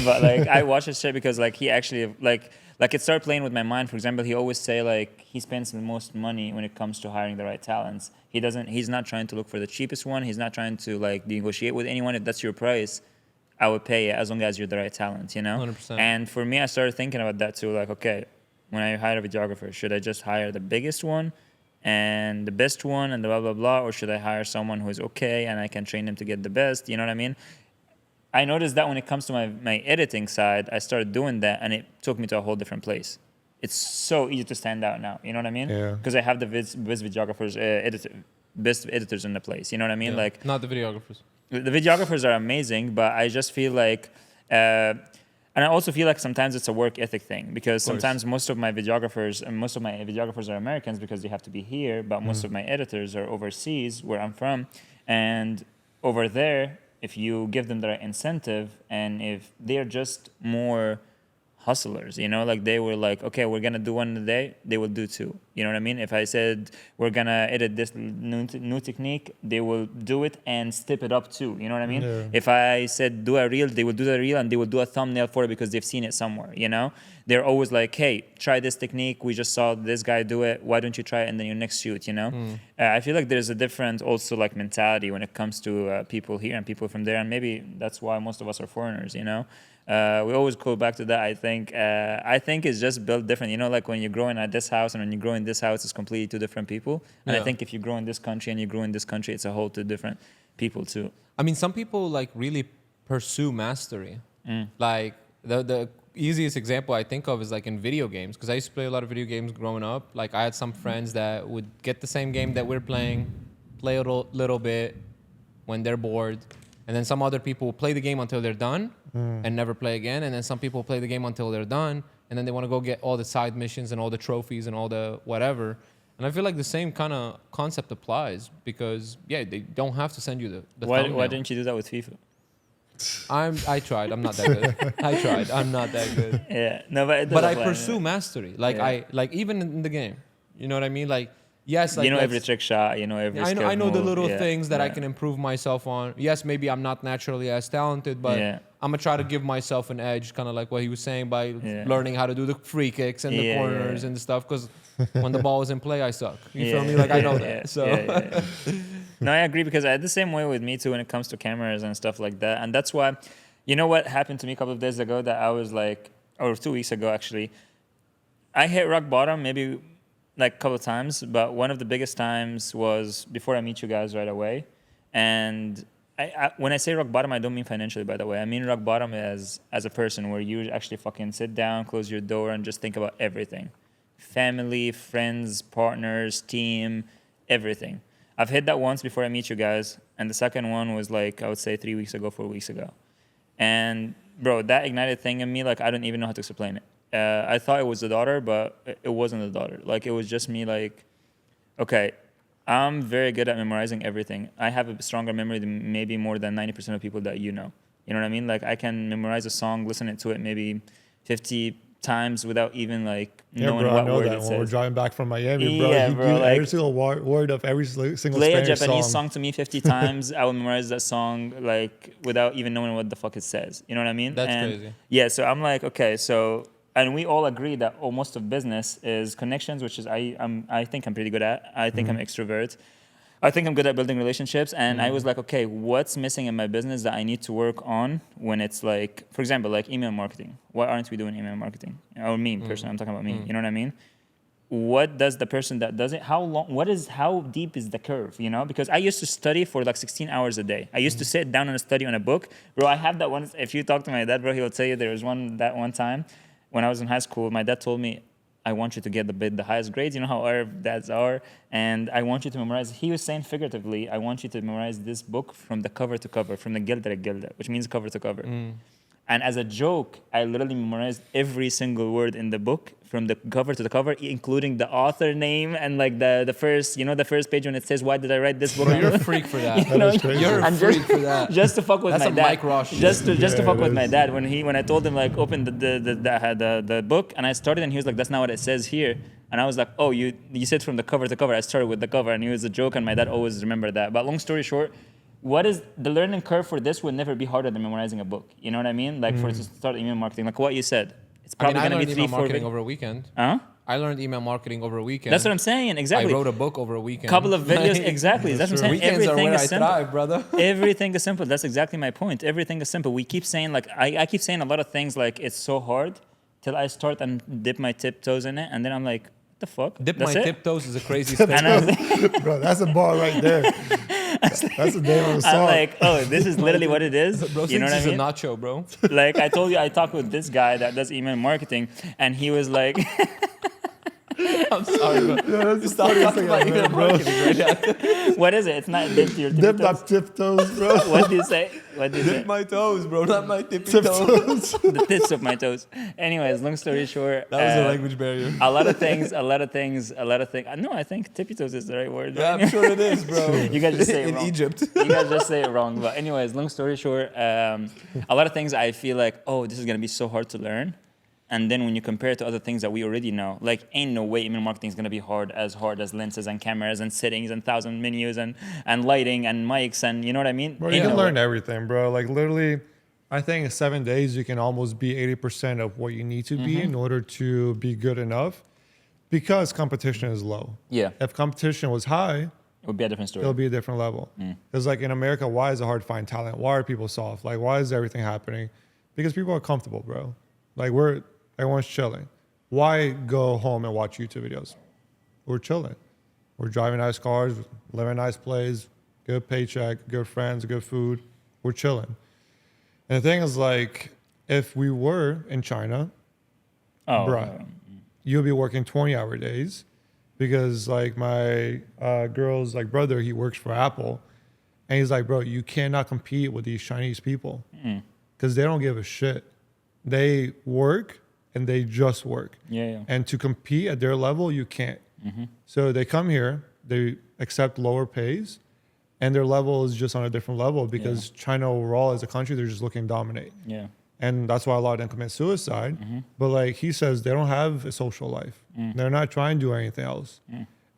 But like, I watch his shit because like he actually like it started playing with my mind. For example, he always say like he spends the most money when it comes to hiring the right talents. He's not trying to look for the cheapest one. He's not trying to like negotiate with anyone. If that's your price, I would pay it as long as you're the right talent, you know? 100%. And for me, I started thinking about that too. Like, okay, when I hire a videographer, should I just hire the biggest one and the best one and the blah, blah, blah? Or should I hire someone who's okay and I can train them to get the best? You know what I mean? I noticed that when it comes to my editing side, I started doing that and it took me to a whole different place. It's so easy to stand out now. You know what I mean? Yeah. Because I have the best videographers, best editors in the place. You know what I mean? Yeah. Like, Not the videographers. the videographers are amazing, but I just feel like, and I also feel like sometimes it's a work ethic thing because sometimes most of my videographers are Americans because they have to be here, but most of my editors are overseas where I'm from, and over there, if you give them the right incentive and if they're just more hustlers, you know, like they were like, okay, we're gonna do one a day, they will do 2. You know what I mean? If I said we're gonna edit this new technique, they will do it and step it up too. You know what I mean? Yeah. If I said do a reel, they will do the reel and they will do a thumbnail for it because they've seen it somewhere. You know, they're always like, hey, try this technique. We just saw this guy do it. Why don't you try it in your next shoot? You know, I feel like there's a different also like mentality when it comes to people here and people from there, and maybe that's why most of us are foreigners. You know. We always go back to that. I think it's just built different. You know, like when you're growing at this house and when you grow in this house, it's completely 2 different people. And I Yeah. think if you grow in this country and you grow in this country, it's a whole 2 different people too. I mean, some people like really pursue mastery. Like the easiest example I think of is like in video games, because I used to play a lot of video games growing up. Like I had some friends that would get the same game that we're playing, play a little bit when they're bored, and then some other people will play the game until they're done and never play again, and then some people play the game until they're done, and then they want to go get all the side missions and all the trophies and all the whatever. And I feel like the same kind of concept applies, because they don't have to send you the Why thumbnail. didn't you do that with FIFA? I tried. I'm not that good. I tried. I'm not that good. Yeah, no, but But I pursue mastery. Like Yeah. even in the game. You know what I mean? Like yes, like you know every let's- trick shot. You know every. I know skilled the move, little yeah, things that I yeah. can improve myself on. Yes, maybe I'm not naturally as talented, but Yeah. I'm gonna try to give myself an edge, kind of like what he was saying, by Yeah. learning how to do the free kicks and the Yeah, corners yeah. and stuff. Because when the ball is in play, I suck. You Yeah. feel me? Like I know Yeah, that. So yeah. No, I agree, because I had the same way with me too when it comes to cameras and stuff like that. And that's why, you know what happened to me a couple of days ago that I was like, or 2 weeks ago actually, I hit rock bottom maybe like a couple of times, but one of the biggest times was before I meet you guys right away. And when I say rock bottom, I don't mean financially, by the way. I mean rock bottom as a person, where you actually fucking sit down, close your door, and just think about everything. Family, friends, partners, team, everything. I've hit that once before I meet you guys, and the second one was like, I would say 3 weeks ago, 4 weeks ago. And bro, that ignited thing in me, like I don't even know how to explain it. I thought it was the daughter, but it wasn't the daughter. Like it was just me like, okay, I'm very good at memorizing everything. I have a stronger memory than maybe more than 90% of people that you know. You know what I mean? Like I can memorize a song, listen to it maybe 50 times without even like knowing bro, I what know word that it when says. we're driving back from Miami, bro. Yeah, He bro, knew like- every single word of every single Play a Spanish Japanese song. song to me 50 times, I will memorize that song like without even knowing what the fuck it says. You know what I mean? That's And crazy. Yeah, so I'm like, okay, so, and we all agree that most of business is connections, which is I think I'm pretty good at. I think I'm extrovert. I think I'm good at building relationships. And I was like, okay, what's missing in my business that I need to work on when it's like, for example, like email marketing. Why aren't we doing email marketing? Or me, personally, I'm talking about me. You know what I mean? What does the person that does it, how deep is the curve, you know? Because I used to study for like 16 hours a day. I used to sit down and study on a book. Bro, I have that one. If you talk to my dad, bro, he will tell you there was that one time when I was in high school, my dad told me, I want you to get the highest grades. You know how our dads are. And I want you to memorize. He was saying figuratively, I want you to memorize this book from the cover to cover, from the gilda to gilda, which means cover to cover. And as a joke, I literally memorized every single word in the book from the cover to the cover, including the author name and like the first, the first page when it says, why did I write this book? Bro, you're a freak for that. You know, is crazy. You're a and freak for that. just to fuck with That's my a dad. Mike Ross shit. Just to Yeah, fuck it with my is. dad when I told him like open the book and I started and he was like, that's not what it says here. And I was like, oh, you said from the cover to cover. I started with the cover and it was a joke and my dad always remembered that. But long story short, what is the learning curve for this would never be harder than memorizing a book. You know what I mean? Like for to start email marketing, like what you said. It's I mean, probably I gonna learned be email 3-4 marketing videos. over a weekend. Huh? I learned email marketing over a weekend. That's what I'm saying. Exactly. I wrote a book over a weekend. Couple of videos. Like, Exactly. That's what I'm saying. Weekends are Everything where is I simple. thrive, brother. Everything is simple. That's exactly my point. Everything is simple. We keep saying like I keep saying a lot of things like it's so hard till I start and dip my tiptoes in it, and then I'm like, what the fuck? Dip That's my it? tiptoes is a crazy And statement. Bro, that's a bar right there. That's the name of the I'm song. like, oh, this is literally what it is. Bro, You know what I thinks mean? he's a nacho, bro. Like I told you, I talked with this guy that does email marketing, and he was like, I'm sorry, bro. that's Stop the talking about funniest thing email I've heard, marketing right now. what is it? It's not dip to your Dip tiptoes. that tiptoes, bro. What do you say? What do you say? Dip my toes, bro, not my tippy toes. Tiptoes. The tips of my toes. Anyways, long story short, That was a language barrier. a lot of things. No, I think tippy toes is the right word. Yeah, I'm sure it is, bro. You guys just say it in wrong. Egypt. You guys just say it wrong. But anyways, long story short, a lot of things I feel like, oh, this is gonna be so hard to learn. And then when you compare it to other things that we already know, like ain't no way email marketing is gonna be hard as lenses and cameras and settings and 1,000 menus and lighting and mics and you know what I mean? Bro, Ain't you can no learn way. everything, bro. Like literally, I think in 7 days you can almost be 80% of what you need to be in order to be good enough, because competition is low. Yeah, If competition was high, it would be a different story. it'll be a different level. Because like in America, why is it hard to find talent? Why are people soft? Like why is everything happening? Because people are comfortable, bro. Like everyone's chilling. Why go home and watch YouTube videos? We're chilling. We're driving nice cars, living nice place, good paycheck, good friends, good food. We're chilling. And the thing is, like, if we were in China, Oh, bruh, you'll be working 20-hour days, because like my girl's like brother, he works for Apple, and he's like, bro, you cannot compete with these Chinese people because they don't give a shit. They work and they just work. yeah. And to compete at their level, you can't. So they come here, they accept lower pays, and their level is just on a different level because China overall as a country, they're just looking to dominate. Yeah. And that's why a lot of them commit suicide. But like he says, they don't have a social life. They're not trying to do anything else.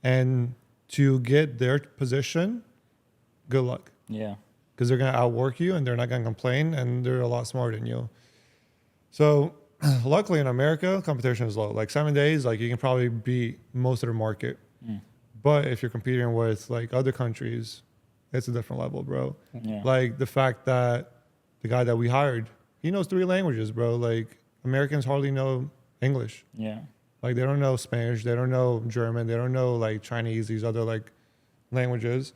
And to get their position, good luck. Yeah. Because they're going to outwork you and they're not going to complain and they're a lot smarter than you. So luckily in America, competition is low. Like 7 days, like you can probably beat most of the market. But if you're competing with like other countries, it's a different level, bro. Yeah. Like the fact that the guy that we hired, he knows 3 languages, bro. Like Americans hardly know English. Yeah. Like they don't know Spanish, they don't know German, they don't know like Chinese, these other like languages.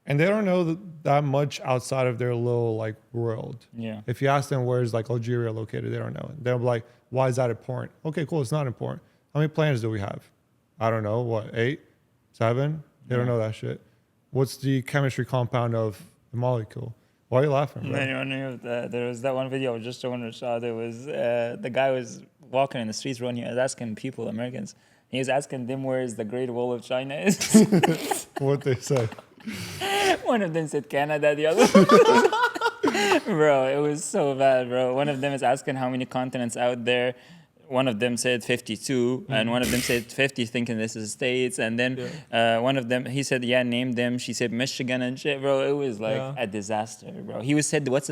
And they don't know that much outside of their little like world. Yeah. If you ask them where's like Algeria located, they don't know. They'll be like, why is that important? Okay, cool, it's not important. How many planets do we have? I don't know, what, 8, 7? They don't know that shit. What's the chemistry compound of the molecule? Why are you laughing, bro? Anyone knew that there was that one video I just showing saw. There was the guy was walking in the streets, running, he was asking people, Americans. He was asking them where is the Great Wall of China is. What they say. One of them said Canada, the other bro, it was so bad, bro. One of them is asking how many continents out there. One of them said 52, and one of them said 50, thinking this is states. And then one of them, he said, yeah, name them. She said Michigan and shit, bro. It was like a disaster, bro. He was said, what's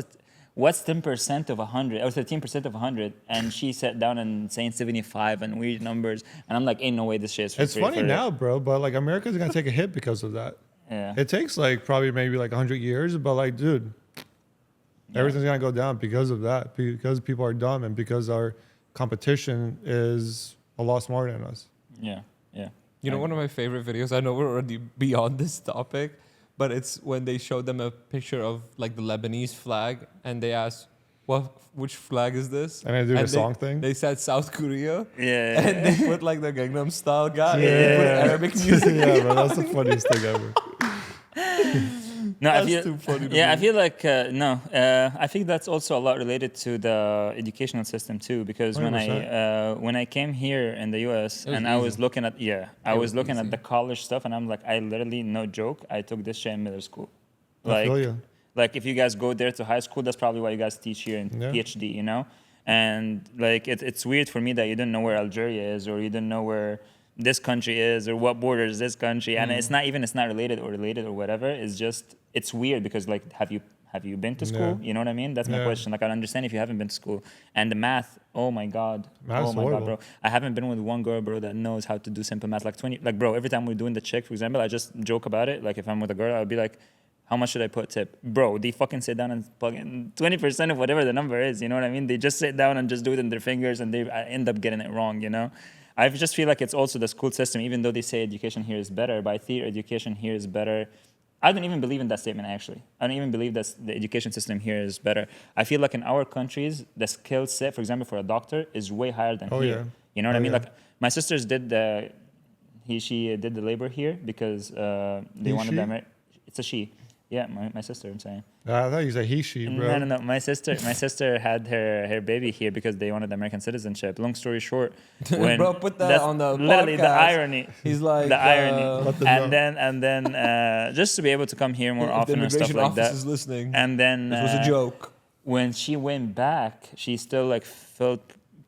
10% of 100 or 13% of 100? And she sat down and saying 75 and weird numbers. And I'm like, ain't no way this shit is It's funny now, bro, but like America's gonna take a hit because of that. Yeah. It takes like probably maybe like 100 years, but like, dude, everything's gonna go down because of that. Because people are dumb and because our competition is a lot smarter than us. Yeah. Yeah. You know, one of my favorite videos, I know we're already beyond this topic, but it's when they showed them a picture of like the Lebanese flag and they asked, which flag is this? And I do the song thing. They said South Korea. Yeah. And they put like the Gangnam Style guy. Yeah. And they put Arabic music. Yeah, bro, that's the funniest thing ever. No, That's I feel, too funny to yeah, me. I feel like I think that's also a lot related to the educational system too. Because when I came here in the U.S. and I was looking at I was looking at the college stuff and I'm like, I literally, no joke, I took this shit in middle school. I feel you. Like if you guys go there to high school, that's probably what you guys teach here in PhD, you know. And like it's weird for me that you don't know where Algeria is or you don't know where this country is or what borders this country, and it's not related or whatever. It's just it's weird because like have you been to school? You know what I mean? That's my question. Like I understand if you haven't been to school. And the math, oh my god, Math's God, horrible. bro. I haven't been with one girl, bro, that knows how to do simple math. Like bro, every time we're doing the check, for example, I just joke about it. Like if I'm with a girl, I'll be like, how much should I put tip? Bro, they fucking sit down and plug in 20% of whatever the number is. You know what I mean? They just sit down and just do it in their fingers and they end up getting it wrong, you know? I just feel like it's also the school system, even though they say education here is better, but I think education here is better. I don't even believe in that statement, actually. I don't even believe that the education system here is better. I feel like in our countries, the skill set, for example, for a doctor is way higher than here. Yeah. You know what I mean? Yeah. Like my sisters did she did the labor here because they wanted them. It's a she. Yeah, my sister, I'm saying. I thought you said he, she, bro. No. My sister had her baby here because they wanted American citizenship. Long story short, when Bro, put that that's on the literally the podcast. irony. He's like, The irony. Let them know. And then just to be able to come here more if often the and stuff immigration like office that. is listening. And then This was a joke. when she went back, she still like felt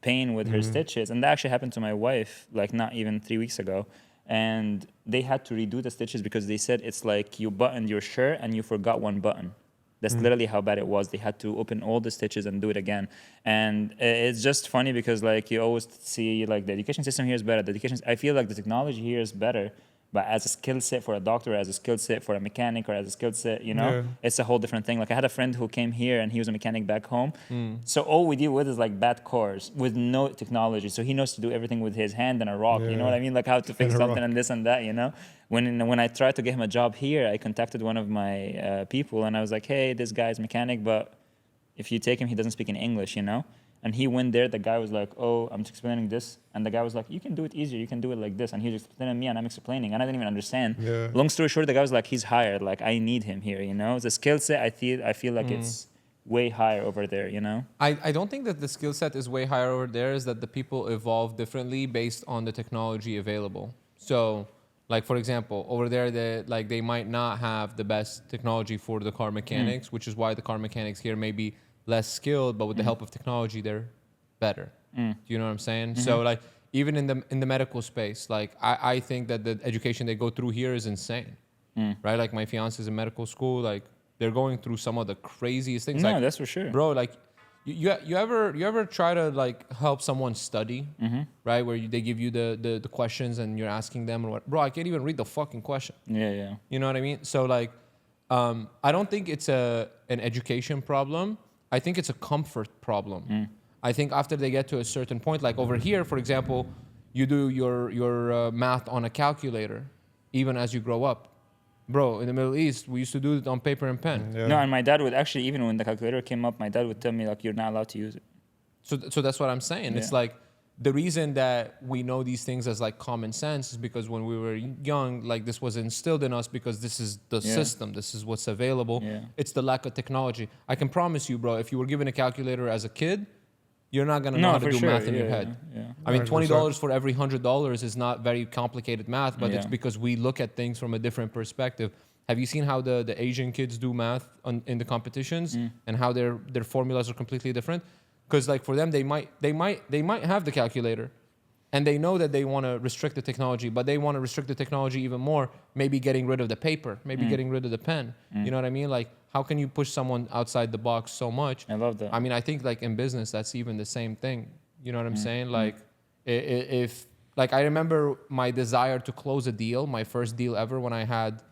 pain with her stitches, and that actually happened to my wife like not even 3 weeks ago. And they had to redo the stitches because they said it's like you buttoned your shirt and you forgot one button. That's literally how bad it was. They had to open all the stitches and do it again. And it's just funny because like you always see like the education system here is better. I feel like the technology here is better, but as a skill set for a doctor, as a skill set for a mechanic, or as a skill set, you know, it's a whole different thing. Like I had a friend who came here and he was a mechanic back home. So all we deal with is like bad cars with no technology. So he knows to do everything with his hand and a rock. You know what I mean? Like how to fix And a something rock. and this and that, you know? When I tried to get him a job here, I contacted one of my people and I was like, hey, this guy's mechanic, but if you take him, he doesn't speak in English, you know. And he went there. The guy was like, "Oh, I'm explaining this," and the guy was like, "You can do it easier. You can do it like this." And he was explaining me, and I'm explaining, and I didn't even understand. Yeah. Long story short, the guy was like, "He's hired. Like, I need him here." You know, the skill set. I feel like it's way higher over there. You know. I don't think that the skill set is way higher over there. Is that the people evolve differently based on the technology available. So, like for example, over there, they might not have the best technology for the car mechanics, which is why the car mechanics here may be less skilled, but with the help of technology, they're better. Do you know what I'm saying? So like even in the medical space, like I think that the education they go through here is insane, right? Like my fiance is in medical school, like they're going through some of the craziest things. No, like, that's for sure. bro. Like you ever try to like help someone study, right? Where they give you the questions and you're asking them, or what? Bro, I can't even read the fucking question. Yeah. You know what I mean? So like, I don't think it's an education problem. I think it's a comfort problem. I think after they get to a certain point, like over here, for example, you do your math on a calculator, even as you grow up. Bro, in the Middle East, we used to do it on paper and pen. Yeah. No, and my dad would actually, even when the calculator came up, my dad would tell me like, "You're not allowed to use it." So that's what I'm saying. Yeah. It's like the reason that we know these things as like common sense is because when we were young, like this was instilled in us because this is the system, this is what's available. Yeah. It's the lack of technology. I can promise you, bro, if you were given a calculator as a kid, you're not gonna know how to do math in your head. Yeah. I mean, 100%. $20 for every $100 is not very complicated math, but it's Yeah. because we look at things from a different perspective. Have you seen how the Asian kids do math in the competitions and how their formulas are completely different? Because like for them, they might have the calculator, and they know that they want to restrict the technology, but they want to restrict the technology even more. Maybe getting rid of the paper, maybe getting rid of the pen. You know what I mean? Like, how can you push someone outside the box so much? I love that. I mean, I think like in business, that's even the same thing. You know what I'm saying? Like, if like I remember my desire to close a deal, my first deal ever, when I had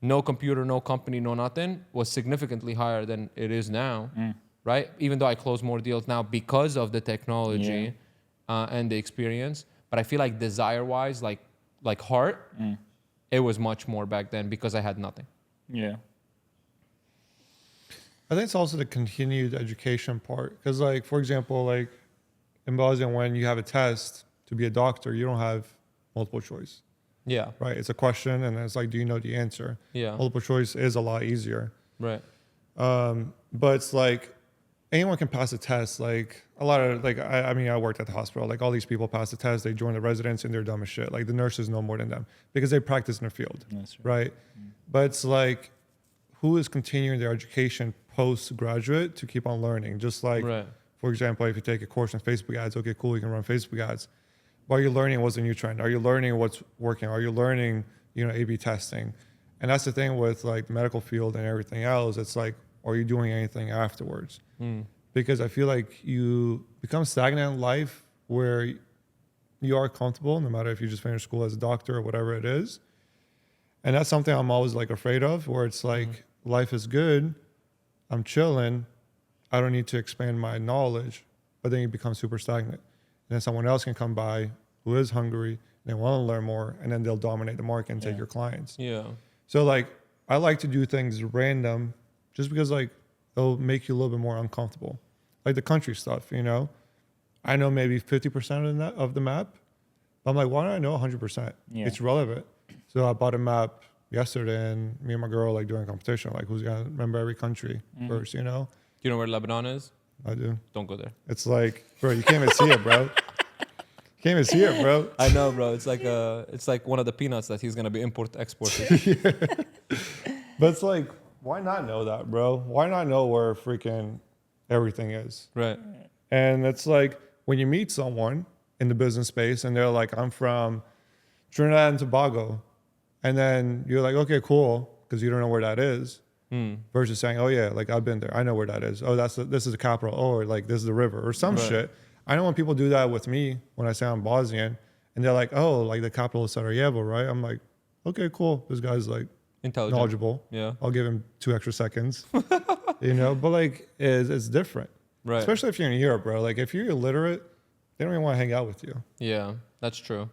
no computer, no company, no nothing, was significantly higher than it is now, right? Even though I close more deals now because of the technology and the experience, but I feel like desire-wise, like heart, it was much more back then because I had nothing. Yeah. I think it's also the continued education part. Because, like, for example, like in Bosnia, when you have a test to be a doctor, you don't have multiple choice, Yeah, right? It's a question, and it's like, do you know the answer? yeah, Multiple choice is a lot easier. right. But it's like anyone can pass a test. Like a lot of like, I mean, I worked at the hospital. Like all these people pass the test, they join the residents, and they're dumb as shit. Like the nurses know more than them because they practice in their field, That's right? But it's like, who is continuing their education postgraduate to keep on learning? Just like, Right. for example, if you take a course on Facebook ads, okay, cool, you can run Facebook ads. But are you learning what's the new trend? Are you learning what's working? Are you learning, A/B testing? And that's the thing with like the medical field and everything else. It's like, are you doing anything afterwards? Because I feel like you become stagnant in life where you are comfortable, no matter if you just finish school as a doctor or whatever it is. And that's something I'm always like afraid of, where it's like life is good, I'm chilling, I don't need to expand my knowledge, but then you become super stagnant. And then someone else can come by who is hungry, they want to learn more, and then they'll dominate the market and take your clients. Yeah, So like I like to do things random just because like it'll make you a little bit more uncomfortable. Like the country stuff, I know maybe 50% of the map. But I'm like, why don't I know 100%? Yeah. It's relevant. So I bought a map yesterday, and me and my girl like doing a competition, like who's gonna remember every country first, Do you know where Lebanon is? I do. Don't go there. It's like, bro, you can't even see it, bro. You can't even see it, bro. I know, bro. It's like one of the peanuts that he's gonna be exported. But it's like, why not know that, bro? Why not know where freaking everything is? Right. And it's like when you meet someone in the business space and they're like, I'm from Trinidad and Tobago. And then you're like, okay, cool, because you don't know where that is. Versus saying, oh yeah, like I've been there. I know where that is. Oh, this is the capital. Oh, or like this is the river or some Right. shit. I know when people do that with me when I say I'm Bosnian and they're like, oh, like the capital is Sarajevo, right? I'm like, okay, cool. This guy's like Intelligent. knowledgeable. Yeah. I'll give him 2 extra seconds. But like it's different. Right. Especially if you're in Europe, bro. Like if you're illiterate, they don't even want to hang out with you. Yeah, that's true.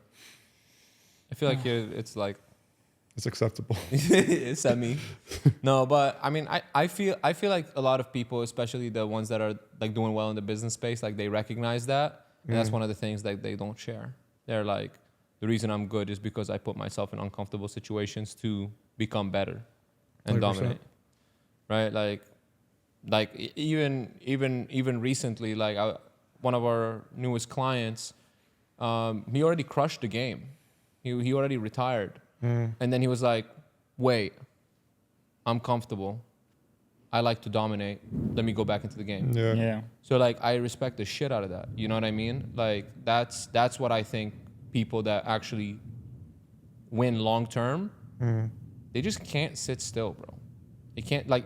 I feel like here it's like It's acceptable. Semi. No, but I mean, I feel like a lot of people, especially the ones that are like doing well in the business space, like they recognize that, and that's one of the things that they don't share. They're like, the reason I'm good is because I put myself in uncomfortable situations to become better and 100%. dominate. Right? Even recently, like one of our newest clients, he already crushed the game. He already retired. And then he was like, wait, I'm comfortable. I like to dominate. Let me go back into the game. Yeah. Yeah. So like I respect the shit out of that. You know what I mean? Like that's what I think people that actually win long term, they just can't sit still, bro. They can't, like,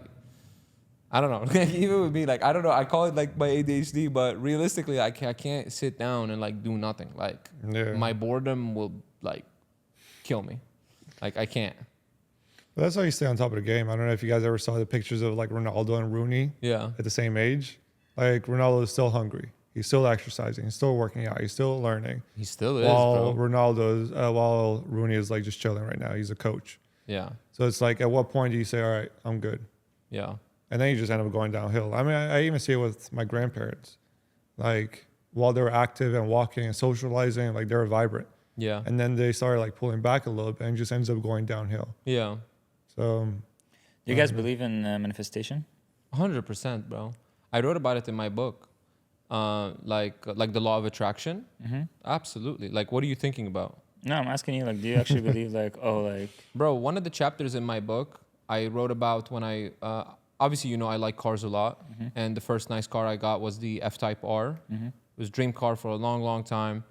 I don't know. Even with me, like, I don't know. I call it like my ADHD, but realistically, I can't sit down and like do nothing. Like my boredom will like kill me. Like I can't. But that's how you stay on top of the game. I don't know if you guys ever saw the pictures of like Ronaldo and Rooney Yeah. at the same age. Like Ronaldo is still hungry. He's still exercising. He's still working out. He's still learning. He still is, While bro. while Rooney is like just chilling right now. He's a coach. Yeah. So it's like, at what point do you say, all right, I'm good? Yeah. And then you just end up going downhill. I mean, I even see it with my grandparents. Like while they were active and walking and socializing, like they were vibrant. Yeah. And then they started like pulling back a little bit and just ends up going downhill. Yeah. So Do you guys believe in manifestation? 100%, bro. I wrote about it in my book. Like the law of attraction. Absolutely. Like, what are you thinking about? No, I'm asking you, like, do you actually believe, like, Bro, one of the chapters in my book, I wrote about when I, obviously, you know, I like cars a lot. And the first nice car I got was the F-Type R. It was a dream car for a long, long time.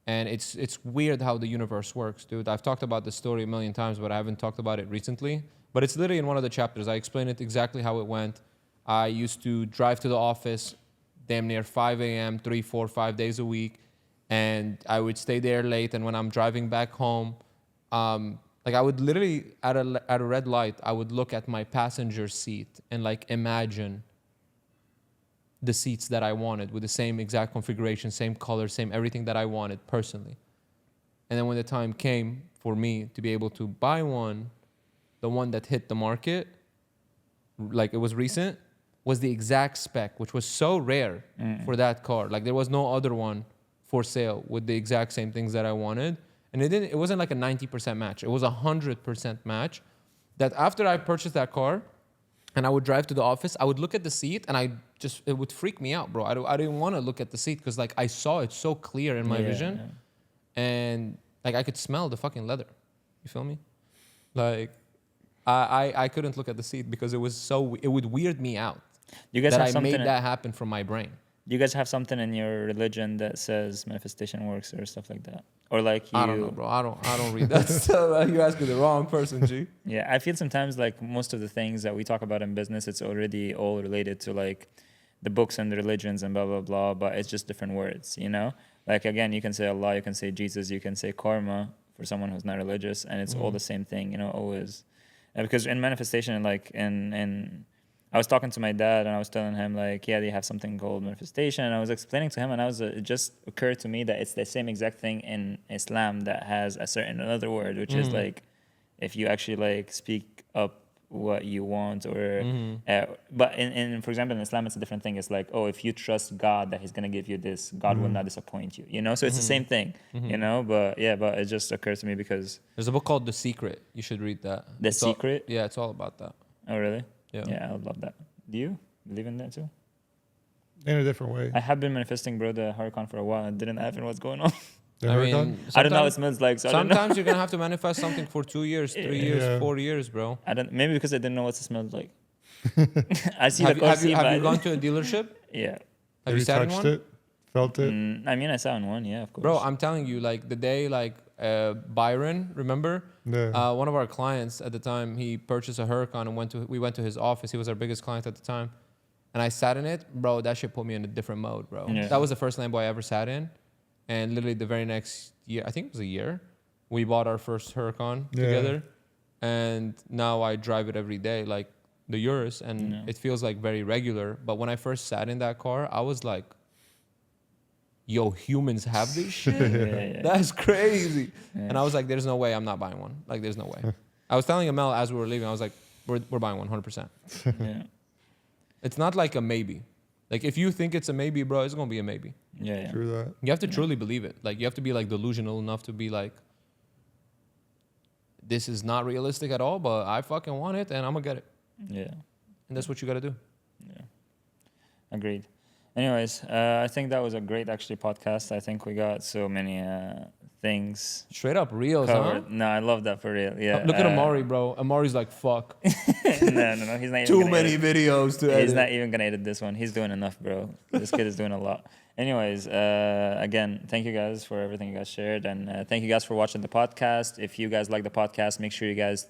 And it's weird how the universe works, dude. I've talked about this story a million times, but I haven't talked about it recently. But it's literally in one of the chapters. I explain it exactly how it went. I used to drive to the office damn near 5 a.m., 3, 4, 5 days a week. And I would stay there late. And when I'm driving back home, like I would literally, at a red light, I would look at my passenger seat and like imagine the seats that I wanted with the same exact configuration, same color, same everything that I wanted personally. And then when the time came for me to be able to buy one, the one that hit the market, like it was recent, was the exact spec, which was so rare for that car. Like there was no other one for sale with the exact same things that I wanted. And it wasn't like a 90% match. It was a 100% match. That after I purchased that car and I would drive to the office, I would look at the seat and it would freak me out, bro. I didn't want to look at the seat because like I saw it so clear in my vision. And like I could smell the fucking leather. You feel me? Like I couldn't look at the seat because it would weird me out. You guys that have I something made that happen from my brain. Do you guys have something in your religion that says manifestation works or stuff like that? Or like you... I don't know, bro. I don't read that stuff. You asking the wrong person, G. Yeah, I feel sometimes like most of the things that we talk about in business, it's already all related to like the books and the religions and blah, blah, blah, but it's just different words, you know? Like, again, you can say Allah, you can say Jesus, you can say karma for someone who's not religious, and it's all the same thing, you know, always. And because in manifestation, like in I was talking to my dad and I was telling him like, yeah, they have something called manifestation. And I was explaining to him and it just occurred to me that it's the same exact thing in Islam that has a certain another word, which is like, if you actually like speak up what you want or, but in, for example, in Islam, it's a different thing. It's like, oh, if you trust God that he's going to give you this, God will not disappoint you, you know? So it's the same thing, you know, but it just occurred to me because. There's a book called The Secret. You should read that. The Secret? Yeah, it's all about that. Oh, really? Yeah. I would love that. Do you believe in that too? in a different way. I have been manifesting, bro, the Huracan for a while. It didn't happen. What's going on? The I Huracan? mean, I don't know how it smells like. So sometimes you're gonna have to manifest something for 2 years, 3 years, Yeah. 4 years, bro. I don't. Maybe because I didn't know what it smells like. I see Have the you, have you, Corsi, have you but gone to a dealership? yeah. Have you sat in touched one? it? Felt it? I mean, I saw in one. Yeah, of course. Bro, I'm telling you, like the day, like Byron, remember? Yeah. One of our clients at the time, he purchased a Huracan and we went to his office. He was our biggest client at the time, and I sat in it, bro. That shit put me in a different mode, bro. Yeah. That was the first Lambo I ever sat in, and literally the very next year, I think it was a year, we bought our first Huracan together, and now I drive it every day, like the Urus, and it feels like very regular. But when I first sat in that car, I was like, yo, humans have this shit? Yeah. That's crazy. And I was like, there's no way I'm not buying one. Like, there's no way. I was telling Amel as we were leaving, I was like, we're buying 100%. Yeah. It's not like a maybe. Like if you think it's a maybe, bro, it's gonna be a maybe. Yeah. Yeah. True that. You have to truly believe it. Like you have to be like delusional enough to be like, this is not realistic at all, but I fucking want it and I'm gonna get it. Yeah. And that's what you gotta do. Yeah. Agreed. Anyways, I think that was a great actually podcast. I think we got so many things Straight up reels, huh? covered. No, I love that for real. Yeah. Look at Amari, bro. Amari's like, fuck. no, he's not even Too gonna many edit. videos to He's edit. not even gonna edit this one. He's doing enough, bro. This kid is doing a lot. Anyways, again, thank you guys for everything you guys shared, and thank you guys for watching the podcast. If you guys like the podcast, make sure you guys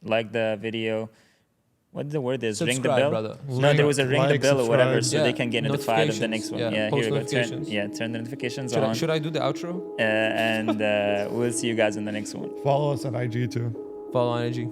like the video. What the word is? Ring the Subscribe, bell. brother. No, there was a ring the Like, bell or whatever, so Yeah, they can get notified of the next one. notifications. Yeah, Post here we go. Turn, notifications. turn the notifications Should on, should I do the outro? and we'll see you guys in the next one. Follow us on IG too. Follow on IG.